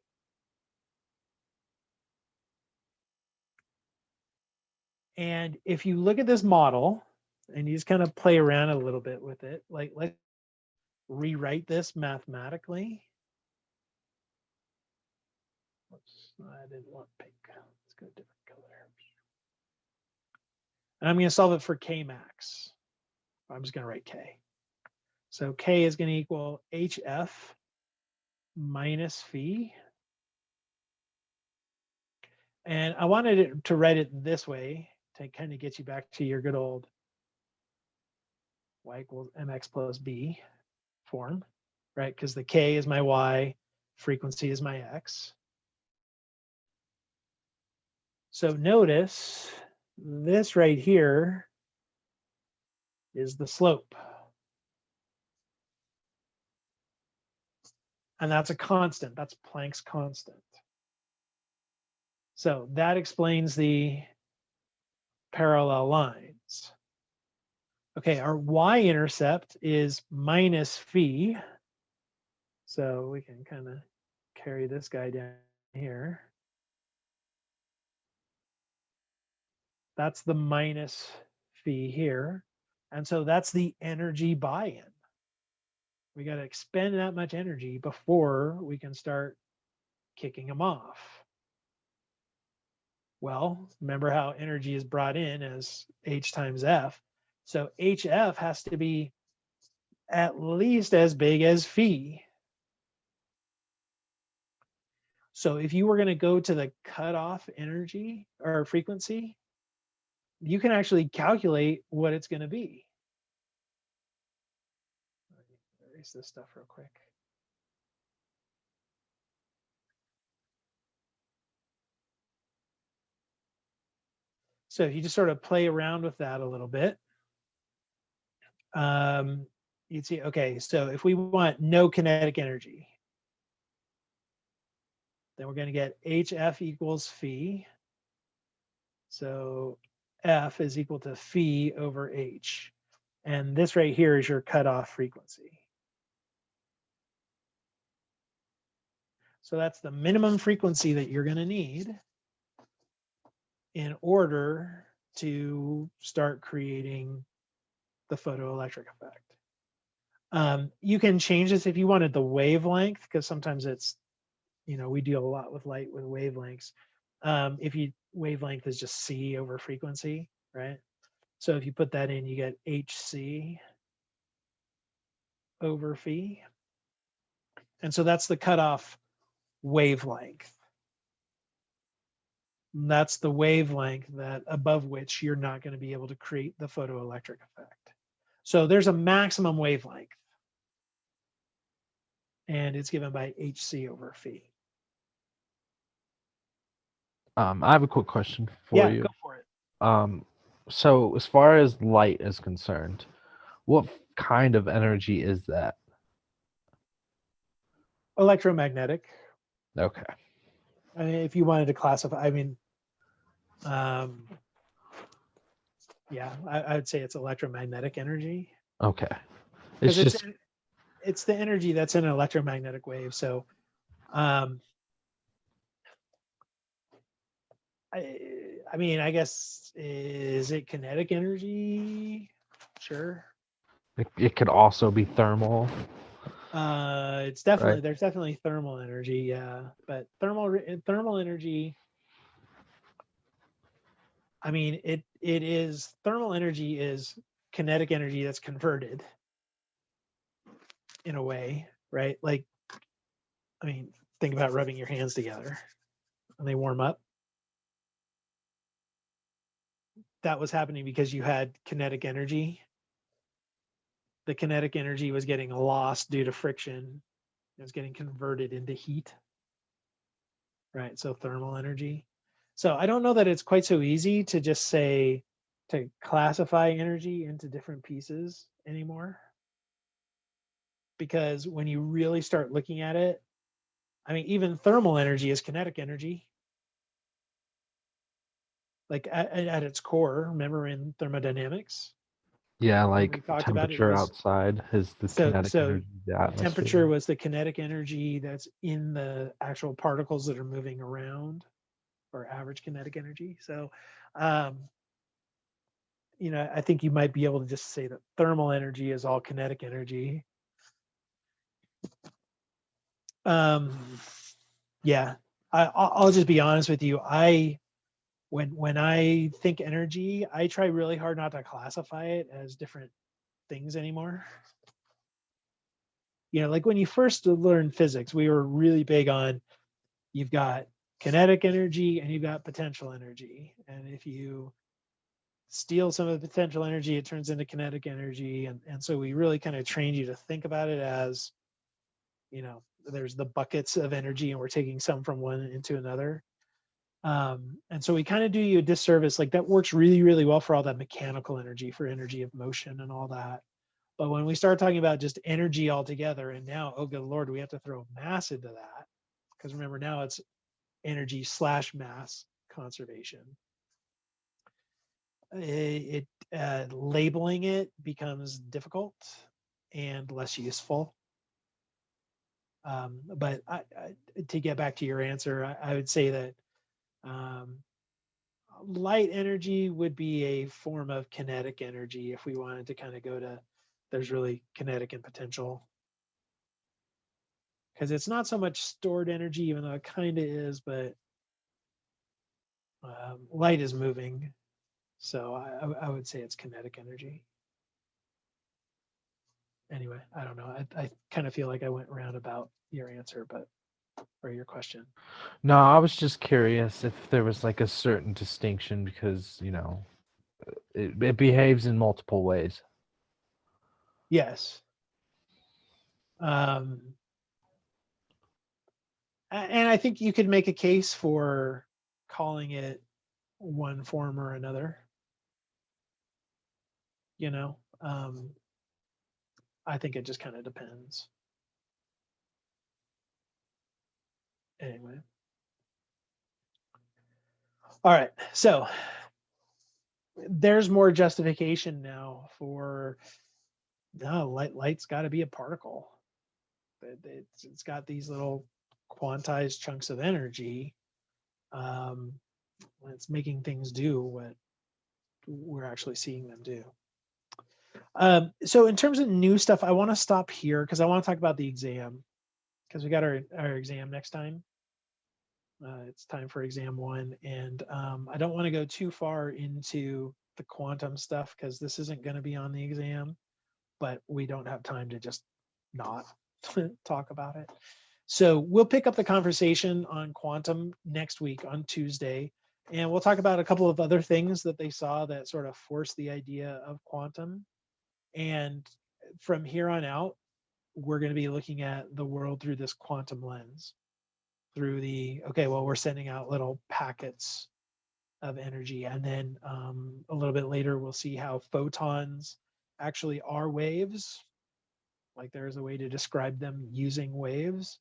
And if you look at this model and you just kind of play around a little bit with it, like let's rewrite this mathematically. Oops, I didn't want pink. Let's go different color. And I'm going to solve it for K max. I'm just going to write K. So K is going to equal HF minus phi. And I wanted it to write it this way to kind of get you back to your good old y equals mx plus b form, right? Because the K is my y, frequency is my x. So notice this right here is the slope. And that's a constant, that's Planck's constant. So that explains the parallel lines. Okay, our y-intercept is minus phi. So we can kind of carry this guy down here. That's the minus phi here. And so that's the energy buy-in. We got to expend that much energy before we can start kicking them off. Well, remember how energy is brought in as H times F. So HF has to be at least as big as phi. So if you were going to go to the cutoff energy or frequency, you can actually calculate what it's going to be. Erase this stuff real quick. So if you just sort of play around with that a little bit, you'd see, okay, so if we want no kinetic energy, then we're going to get HF equals phi. So F is equal to phi over H. And this right here is your cutoff frequency. So that's the minimum frequency that you're going to need in order to start creating the photoelectric effect. You can change this if you wanted the wavelength, because sometimes it's, we deal a lot with light with wavelengths. If you wavelength is just C over frequency, right? So if you put that in, you get HC over phi. And so that's the cutoff wavelength. And that's the wavelength that above which you're not going to be able to create the photoelectric effect. So there's a maximum wavelength. And it's given by HC over phi. I have a quick question for you. Go for it. So as far as light is concerned, what kind of energy is that? Electromagnetic. Okay. I mean, if you wanted to classify, yeah, I would say it's electromagnetic energy. Okay. Because it's the energy that's in an electromagnetic wave. So I mean, I guess, is it kinetic energy? Sure. It could also be thermal. It's definitely, right? There's definitely thermal energy, yeah. But thermal energy, I mean, it is, thermal energy is kinetic energy that's converted in a way, right? Like, I mean, think about rubbing your hands together and they warm up. that was happening because you had kinetic energy. The kinetic energy was getting lost due to friction. It was getting converted into heat, right? So thermal energy. So I don't know that it's quite so easy to just say to classify energy into different pieces anymore. Because when you really start looking at it, I mean, even thermal energy is kinetic energy. Like at its core, remember in thermodynamics, Yeah, when we like talked about it, it temperature was outside is the kinetic so energy of the temperature atmosphere. was the kinetic energy that's in the actual particles that are moving around, or average kinetic energy. So, um, I think you might be able to just say that thermal energy is all kinetic energy. Um, yeah, I'll just be honest with you. When I think energy, I try really hard not to classify it as different things anymore. Like when you first learned physics, we were really big on you've got kinetic energy and you've got potential energy. And if you steal some of the potential energy, it turns into kinetic energy. And so we really kind of trained you to think about it as, there's the buckets of energy and we're taking some from one into another. And so we kind of do you a disservice. Like that works really, really well for all that mechanical energy, for energy of motion and all that. But when we start talking about just energy altogether, and now, oh good Lord, we have to throw mass into that. Because remember, now it's energy / mass conservation. Labeling it becomes difficult and less useful. But to get back to your answer, I would say that light energy would be a form of kinetic energy if we wanted to kind of go to there's really kinetic and potential. Because it's not so much stored energy, even though it kind of is, but light is moving. So I would say it's kinetic energy. Anyway, I don't know. I kind of feel like I went round about your answer, or your question. No, I was just curious if there was like a certain distinction because, it behaves in multiple ways. Yes. And I think you could make a case for calling it one form or another. I think it just kind of depends. Anyway. All right. So there's more justification now for no, light's got to be a particle. It's got these little quantized chunks of energy. It's making things do what we're actually seeing them do. So in terms of new stuff, I want to stop here because I want to talk about the exam, because we got our exam next time. It's time for exam 1, and I don't want to go too far into the quantum stuff because this isn't going to be on the exam, but we don't have time to just not talk about it. So we'll pick up the conversation on quantum next week on Tuesday, and we'll talk about a couple of other things that they saw that sort of forced the idea of quantum. And from here on out, we're going to be looking at the world through this quantum lens, through we're sending out little packets of energy. And then a little bit later, we'll see how photons actually are waves. Like there's a way to describe them using waves,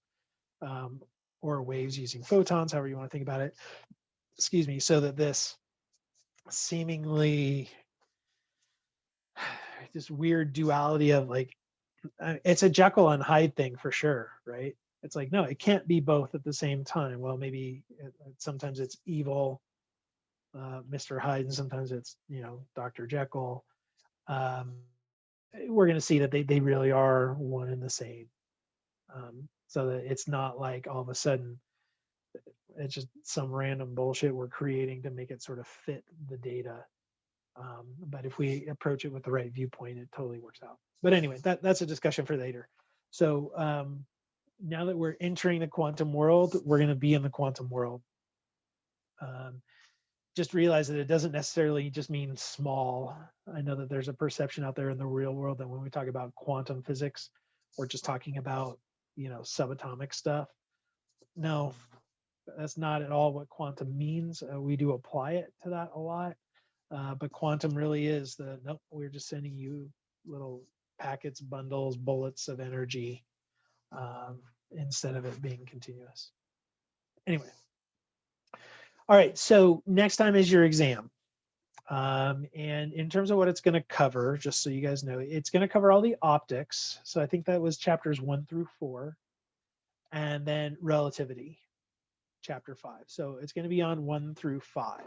or waves using photons, however you want to think about it. Excuse me. So that this seemingly this weird duality of like, it's a Jekyll and Hyde thing for sure, right? It's like, no, it can't be both at the same time. Well, maybe sometimes it's evil, Mr. Hyde, and sometimes it's, Dr. Jekyll. We're going to see that they really are one and the same. So that it's not like all of a sudden it's just some random bullshit we're creating to make it sort of fit the data. But if we approach it with the right viewpoint, it totally works out. But anyway, that's a discussion for later. So now that we're entering the quantum world, we're going to be in the quantum world. just realize that it doesn't necessarily just mean small. I know that there's a perception out there in the real world that when we talk about quantum physics, we're just talking about, subatomic stuff. No, that's not at all what quantum means. We do apply it to that a lot. But quantum really is nope, we're just sending you little packets, bundles, bullets of energy instead of it being continuous. Anyway. All right, so next time is your exam. And in terms of what it's going to cover, just so you guys know, it's going to cover all the optics. So I think that was chapters 1 through 4, and then relativity, chapter 5. So it's going to be on 1 through 5.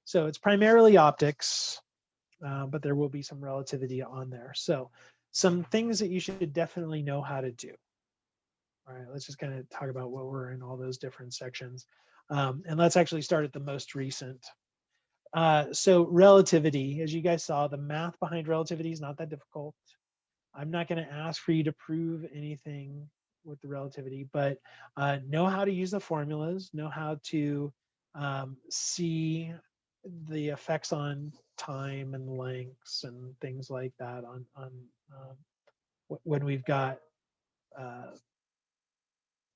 So it's primarily optics, but there will be some relativity on there. So some things that you should definitely know how to do. All right, let's just kind of talk about what were in all those different sections. And let's actually start at the most recent. So relativity, as you guys saw, the math behind relativity is not that difficult. I'm not going to ask for you to prove anything with the relativity, but know how to use the formulas, know how to see the effects on time and lengths and things like that on when we've got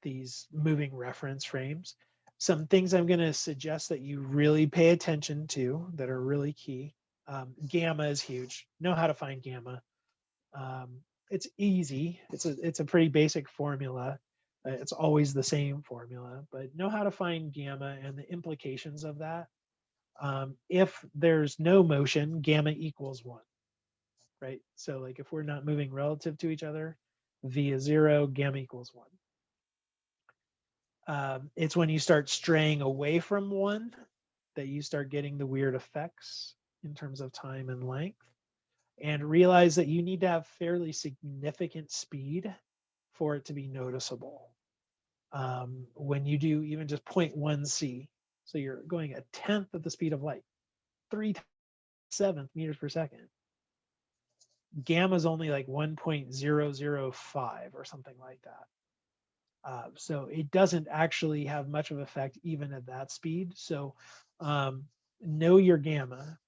these moving reference frames. Some things I'm going to suggest that you really pay attention to that are really key. Gamma is huge. Know how to find gamma. It's easy. It's a pretty basic formula. It's always the same formula, but know how to find gamma and the implications of that. If there's no motion, gamma equals 1, right? So like if we're not moving relative to each other, V is 0, gamma equals 1. It's when you start straying away from 1 that you start getting the weird effects in terms of time and length, and realize that you need to have fairly significant speed for it to be noticeable. When you do even just 0.1 c, so you're going 1/10 of the speed of light, 3/7 meters per second. Gamma is only like 1.005 or something like that. So it doesn't actually have much of an effect even at that speed. So know your gamma,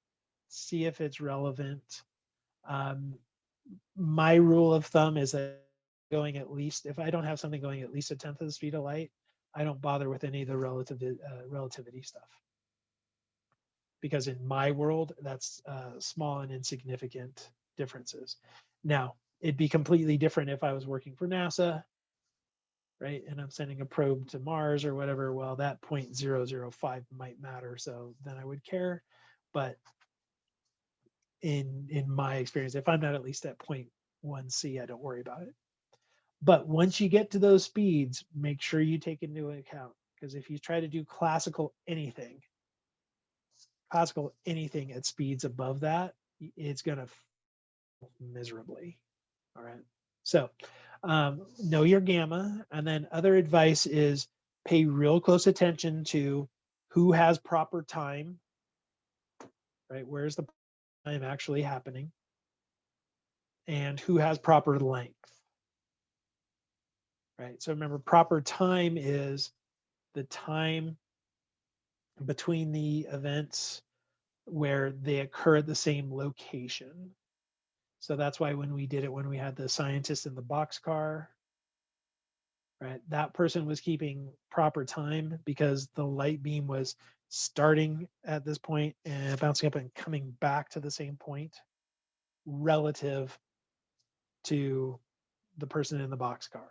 see if it's relevant. My rule of thumb is that going at least, if I don't have something going at least 1/10 of the speed of light, I don't bother with any of the relativity stuff. Because in my world, that's small and insignificant differences. Now, it'd be completely different if I was working for NASA, right? And I'm sending a probe to Mars or whatever. Well, that 0.005 might matter. So then I would care. But in my experience, if I'm not at least at 0.1 c, I don't worry about it. But once you get to those speeds, make sure you take into account, because if you try to do classical anything at speeds above that, it's going to fail miserably. All right. So know your gamma. And then other advice is pay real close attention to who has proper time, right? Where's the time actually happening? And who has proper length, right? So remember, proper time is the time between the events where they occur at the same location. So that's why when we did it, when we had the scientist in the boxcar, right, that person was keeping proper time because the light beam was starting at this point and bouncing up and coming back to the same point relative to the person in the boxcar.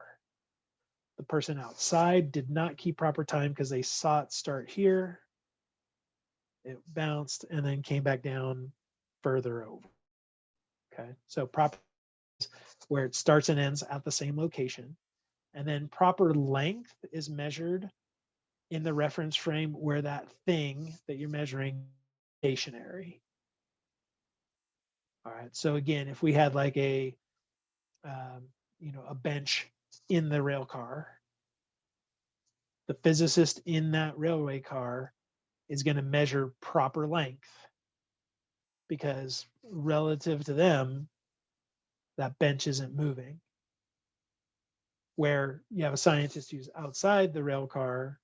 The person outside did not keep proper time because they saw it start here, it bounced, and then came back down further over. Okay, so proper is where it starts and ends at the same location. And then proper length is measured in the reference frame where that thing that you're measuring is stationary. All right, so again, if we had like a bench in the rail car, the physicist in that railway car is going to measure proper length because relative to them, that bench isn't moving. Where you have a scientist who's outside the rail car,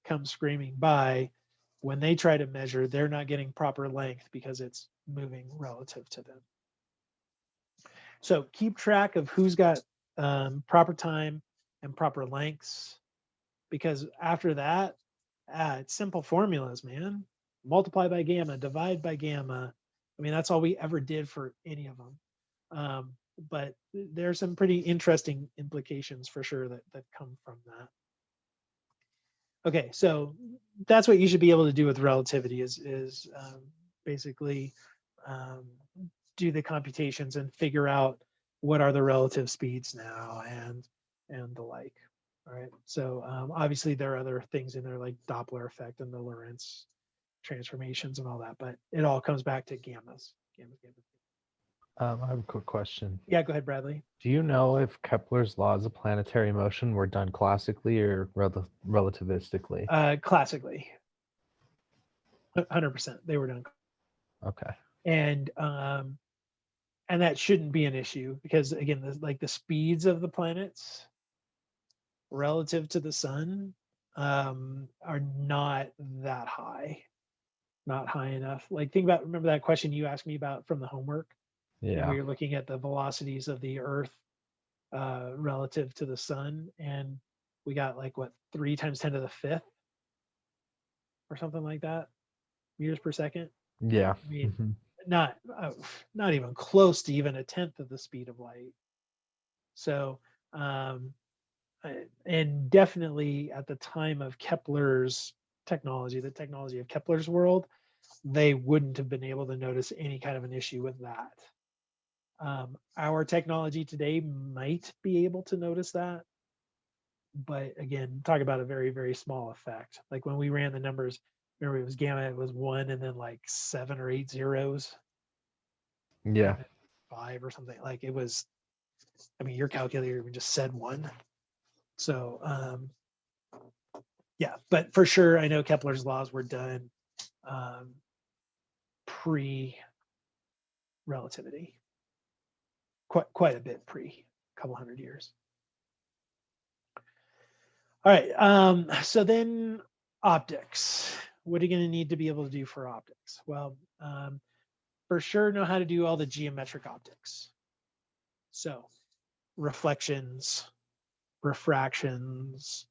comes screaming by, when they try to measure, they're not getting proper length because it's moving relative to them. So keep track of who's got proper time and proper lengths, because after that, it's simple formulas, man. Multiply by gamma, divide by gamma. I mean, that's all we ever did for any of them. But there's some pretty interesting implications for sure that come from that. Okay, so that's what you should be able to do with relativity is basically do the computations and figure out what are the relative speeds now and the like. All right, so obviously there are other things in there like Doppler effect and the Lorentz transformations and all that, but it all comes back to gammas. I have a quick question. Yeah, go ahead, Bradley. Do you know if Kepler's laws of planetary motion were done classically or relativistically? Classically, 100%, they were done. Okay. And that shouldn't be an issue because again, the speeds of the planets relative to the sun are not that high, not high enough. Like remember that question you asked me about from the homework? Yeah. We were looking at the velocities of the Earth relative to the sun, and we got like what 3 × 10⁵ or something like that meters per second. Yeah. I mean, not even close to even 1/10 of the speed of light. So, and definitely at the time of Kepler's technology, the technology of Kepler's world, they wouldn't have been able to notice any kind of an issue with that. Our technology today might be able to notice that, but again, talk about a very, very small effect. Like when we ran the numbers, remember it was gamma, it was 1 and then like 7 or 8 zeros. Yeah. 5 or something. Like it was, I mean, your calculator even just said 1. So yeah, but for sure, I know Kepler's laws were done pre-relativity, quite a bit pre, a couple hundred years. All right, so then optics. What are you going to need to be able to do for optics? Well, for sure know how to do all the geometric optics. So reflections, refractions,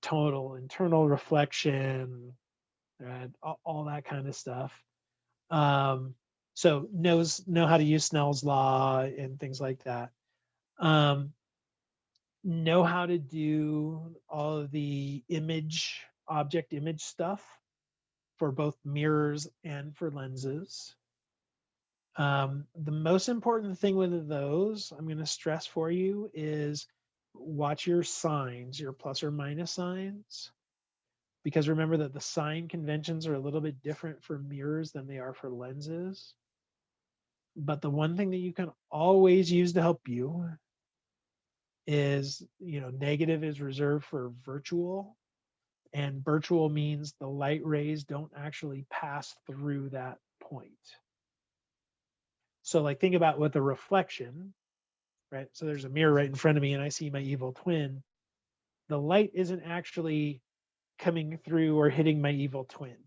total internal reflection, all that kind of stuff. So know how to use Snell's law and things like that. Know how to do all of the object image stuff for both mirrors and for lenses. The most important thing with those, I'm going to stress for you, is watch your signs, your plus or minus signs, because remember that the sign conventions are a little bit different for mirrors than they are for lenses. But the one thing that you can always use to help you is, negative is reserved for virtual, and virtual means the light rays don't actually pass through that point. So like think about with a reflection, right? So there's a mirror right in front of me and I see my evil twin. The light isn't actually coming through or hitting my evil twin,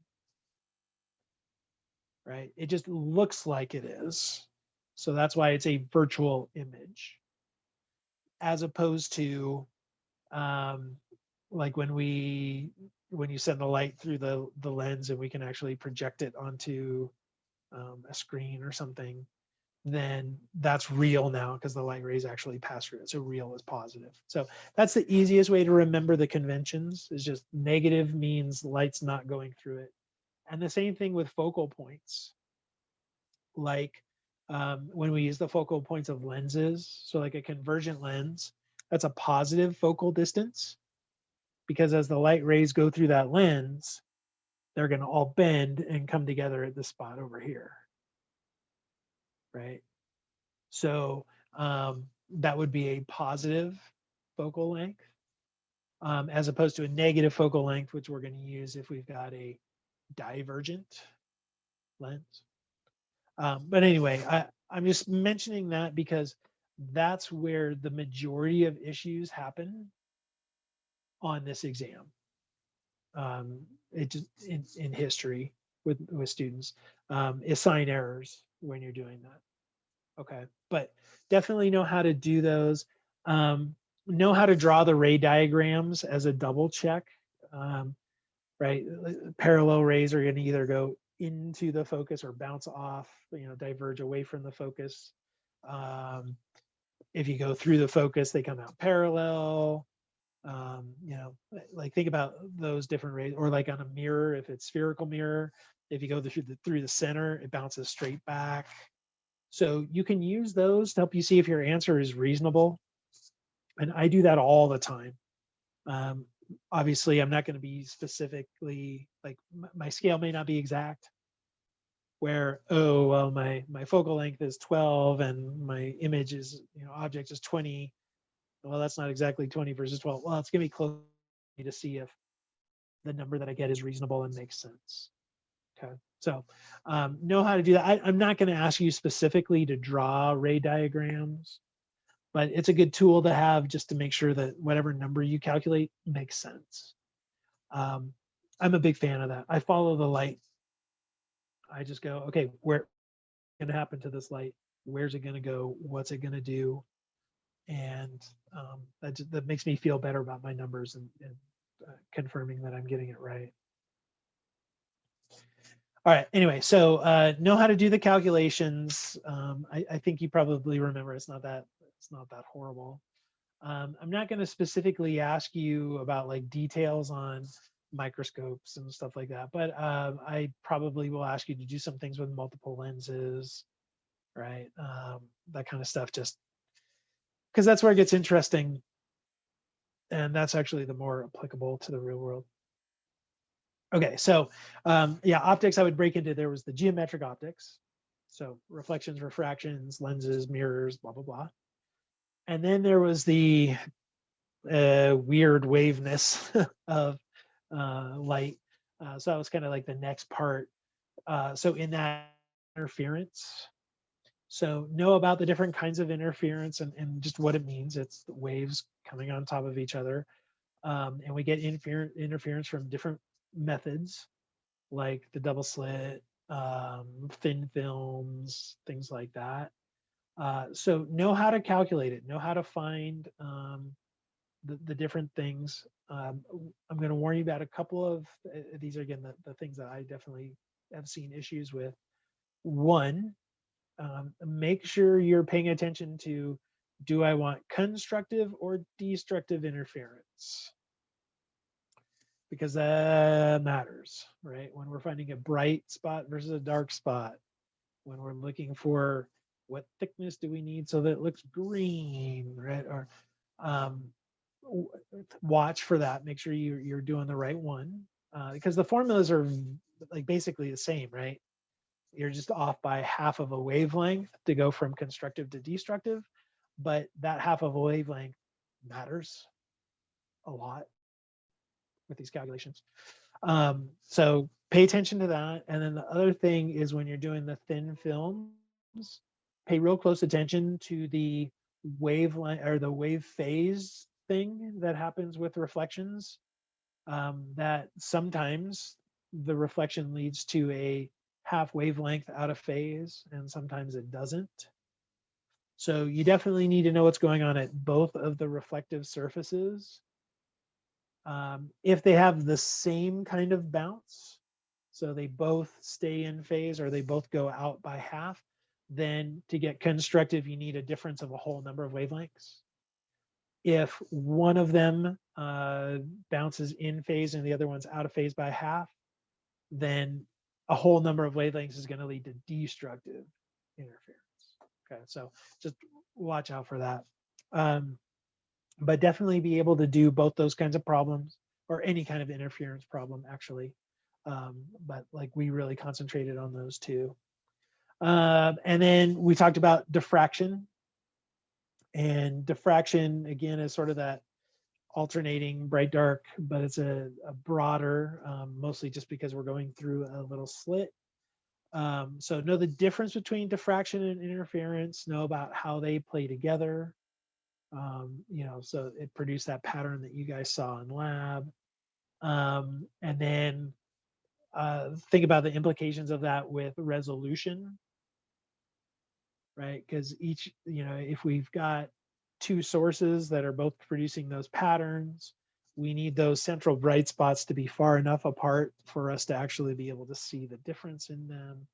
right? It just looks like it is. So that's why it's a virtual image, as opposed to like when you send the light through the lens and we can actually project it onto a screen or something, then that's real now because the light rays actually pass through it. So real is positive. So that's the easiest way to remember the conventions, is just negative means light's not going through it. And the same thing with focal points. Like when we use the focal points of lenses, so like a convergent lens, that's a positive focal distance, because as the light rays go through that lens, they're going to all bend and come together at the spot over here, right? So that would be a positive focal length, as opposed to a negative focal length, which we're going to use if we've got a divergent lens. But anyway, I'm just mentioning that because that's where the majority of issues happen on this exam. It just in history with students, assign errors when you're doing that. Okay, but definitely know how to do those. Know how to draw the ray diagrams as a double check. Right, parallel rays are going to either go into the focus or bounce off, diverge away from the focus. If you go through the focus, they come out parallel. Like think about those different rays, or like on a mirror, if it's spherical mirror, if you go through the center, it bounces straight back. So you can use those to help you see if your answer is reasonable. And I do that all the time. Obviously, I'm not going to be specifically, like my scale may not be exact, where, oh, well, my focal length is 12 and my image is, object is 20. Well, that's not exactly 20 versus 12. Well, it's going to be close to see if the number that I get is reasonable and makes sense. Okay, so know how to do that. I'm not going to ask you specifically to draw ray diagrams, but it's a good tool to have just to make sure that whatever number you calculate makes sense. I'm a big fan of that. I follow the light. I just go, okay, where's going to happen to this light? Where's it going to go? What's it going to do? And that makes me feel better about my numbers and confirming that I'm getting it right. All right, anyway, so know how to do the calculations. I think you probably remember it's not that horrible. I'm not going to specifically ask you about like details on microscopes and stuff like that, but I probably will ask you to do some things with multiple lenses, right? That kind of stuff, just because that's where it gets interesting, and that's actually the more applicable to the real world. Okay, so yeah, optics I would break into, there was the geometric optics. So reflections, refractions, lenses, mirrors, blah, blah, blah. And then there was the weird waveness of light. So that was kind of like the next part. So in that, interference. So know about the different kinds of interference and just what it means. It's the waves coming on top of each other. And we get interference from different methods, like the double slit, thin films, things like that. So know how to calculate it, know how to find the different things. I'm going to warn you about a couple of these are, again, the things that I definitely have seen issues with. One, make sure you're paying attention to, do I want constructive or destructive interference? Because that matters, right? When we're finding a bright spot versus a dark spot, when we're looking for what thickness do we need so that it looks green, right? Or watch for that. Make sure you're doing the right one, because the formulas are like basically the same, right? You're just off by half of a wavelength to go from constructive to destructive, but that half of a wavelength matters a lot with these calculations. So pay attention to that. And then the other thing is, when you're doing the thin films, pay real close attention to the wavelength or the wave phase thing that happens with reflections. That sometimes the reflection leads to a half wavelength out of phase, and sometimes it doesn't. So you definitely need to know what's going on at both of the reflective surfaces. If they have the same kind of bounce, so they both stay in phase or they both go out by half, then to get constructive, you need a difference of a whole number of wavelengths. If one of them bounces in phase and the other one's out of phase by half, then a whole number of wavelengths is going to lead to destructive interference. Okay, so just watch out for that. But definitely be able to do both those kinds of problems, or any kind of interference problem, actually. But like we really concentrated on those two. And then we talked about diffraction. And diffraction, again, is sort of that alternating bright dark, but it's a broader, mostly just because we're going through a little slit. So know the difference between diffraction and interference, know about how they play together. So it produced that pattern that you guys saw in lab. And then think about the implications of that with resolution, right? Because each, if we've got two sources that are both producing those patterns, we need those central bright spots to be far enough apart for us to actually be able to see the difference in them.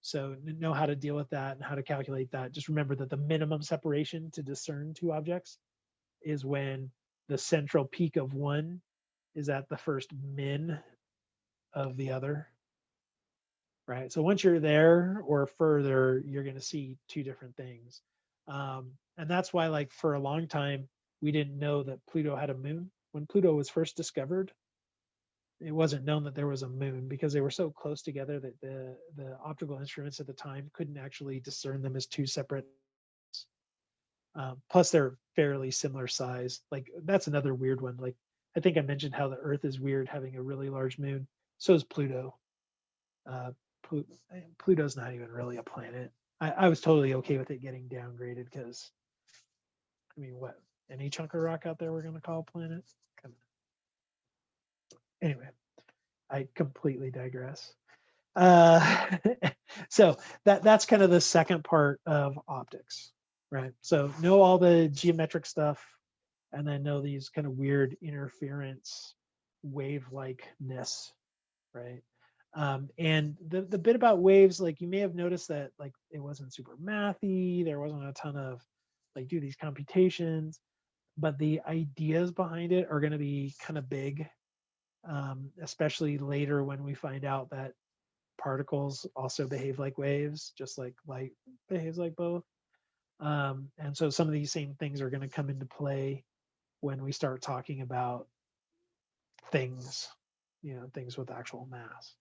So know how to deal with that and how to calculate that. Just remember that the minimum separation to discern two objects is when the central peak of one is at the first min of the other, right? So once you're there or further, you're going to see two different things. And that's why, like, for a long time, we didn't know that Pluto had a moon. When Pluto was first discovered, it wasn't known that there was a moon because they were so close together that the optical instruments at the time couldn't actually discern them as two separate. Plus, they're fairly similar size. Like, that's another weird one. Like, I think I mentioned how the Earth is weird having a really large moon. So is Pluto. Uh, Pluto's not even really a planet. I was totally okay with it getting downgraded because, I mean, what, any chunk of rock out there we're going to call a planet? Anyway, I completely digress. So that's kind of the second part of optics, right? So know all the geometric stuff, and then know these kind of weird interference wave-likeness, right? And the bit about waves, like, you may have noticed that, like, it wasn't super mathy. There wasn't a ton of, like, do these computations, but the ideas behind it are going to be kind of big, especially later when we find out that particles also behave like waves, just like light behaves like both. And so some of these same things are going to come into play when we start talking about things, things with actual mass.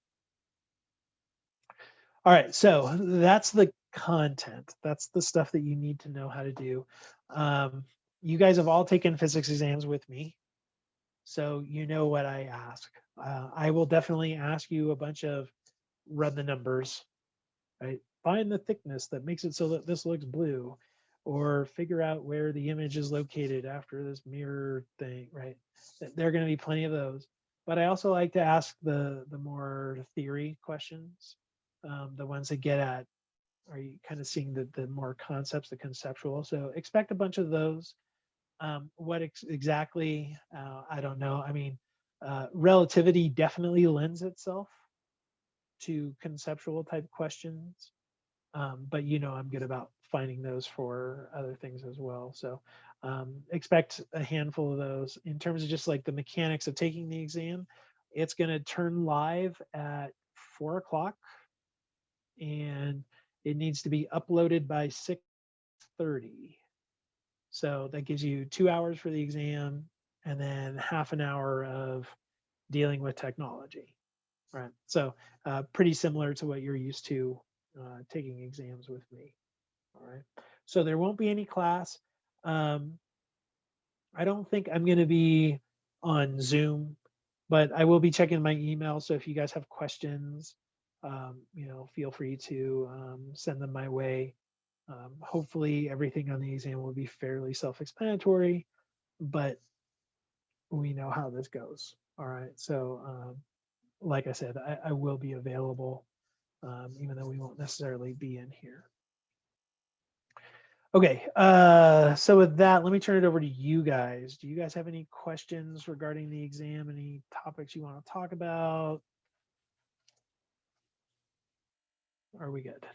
All right, so that's the content. That's the stuff that you need to know how to do. You guys have all taken physics exams with me, so you know what I ask. I will definitely ask you a bunch of run the numbers, right? Find the thickness that makes it so that this looks blue, or figure out where the image is located after this mirror thing, right? There are going to be plenty of those. But I also like to ask the more theory questions, the ones that get at, are you kind of seeing the more concepts, the conceptual? So expect a bunch of those. What exactly? I don't know. I mean, relativity definitely lends itself to conceptual type questions. But I'm good about finding those for other things as well. So expect a handful of those. In terms of just like the mechanics of taking the exam, it's going to turn live at 4 o'clock, and it needs to be uploaded by 6:30. So that gives you 2 hours for the exam and then half an hour of dealing with technology, right? So pretty similar to what you're used to taking exams with me. All right. So there won't be any class. I don't think I'm going to be on Zoom, but I will be checking my email. So if you guys have questions, feel free to send them my way. Hopefully everything on the exam will be fairly self-explanatory, but we know how this goes. All right. So like I said, I will be available, even though we won't necessarily be in here. Okay, so with that, let me turn it over to you guys. Do you guys have any questions regarding the exam? Any topics you want to talk about? Are we good?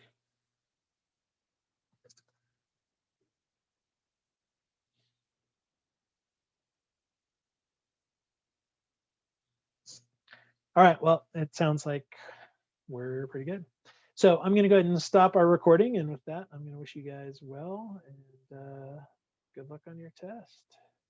All right, well, it sounds like we're pretty good. So I'm going to go ahead and stop our recording. And with that, I'm going to wish you guys well and good luck on your test.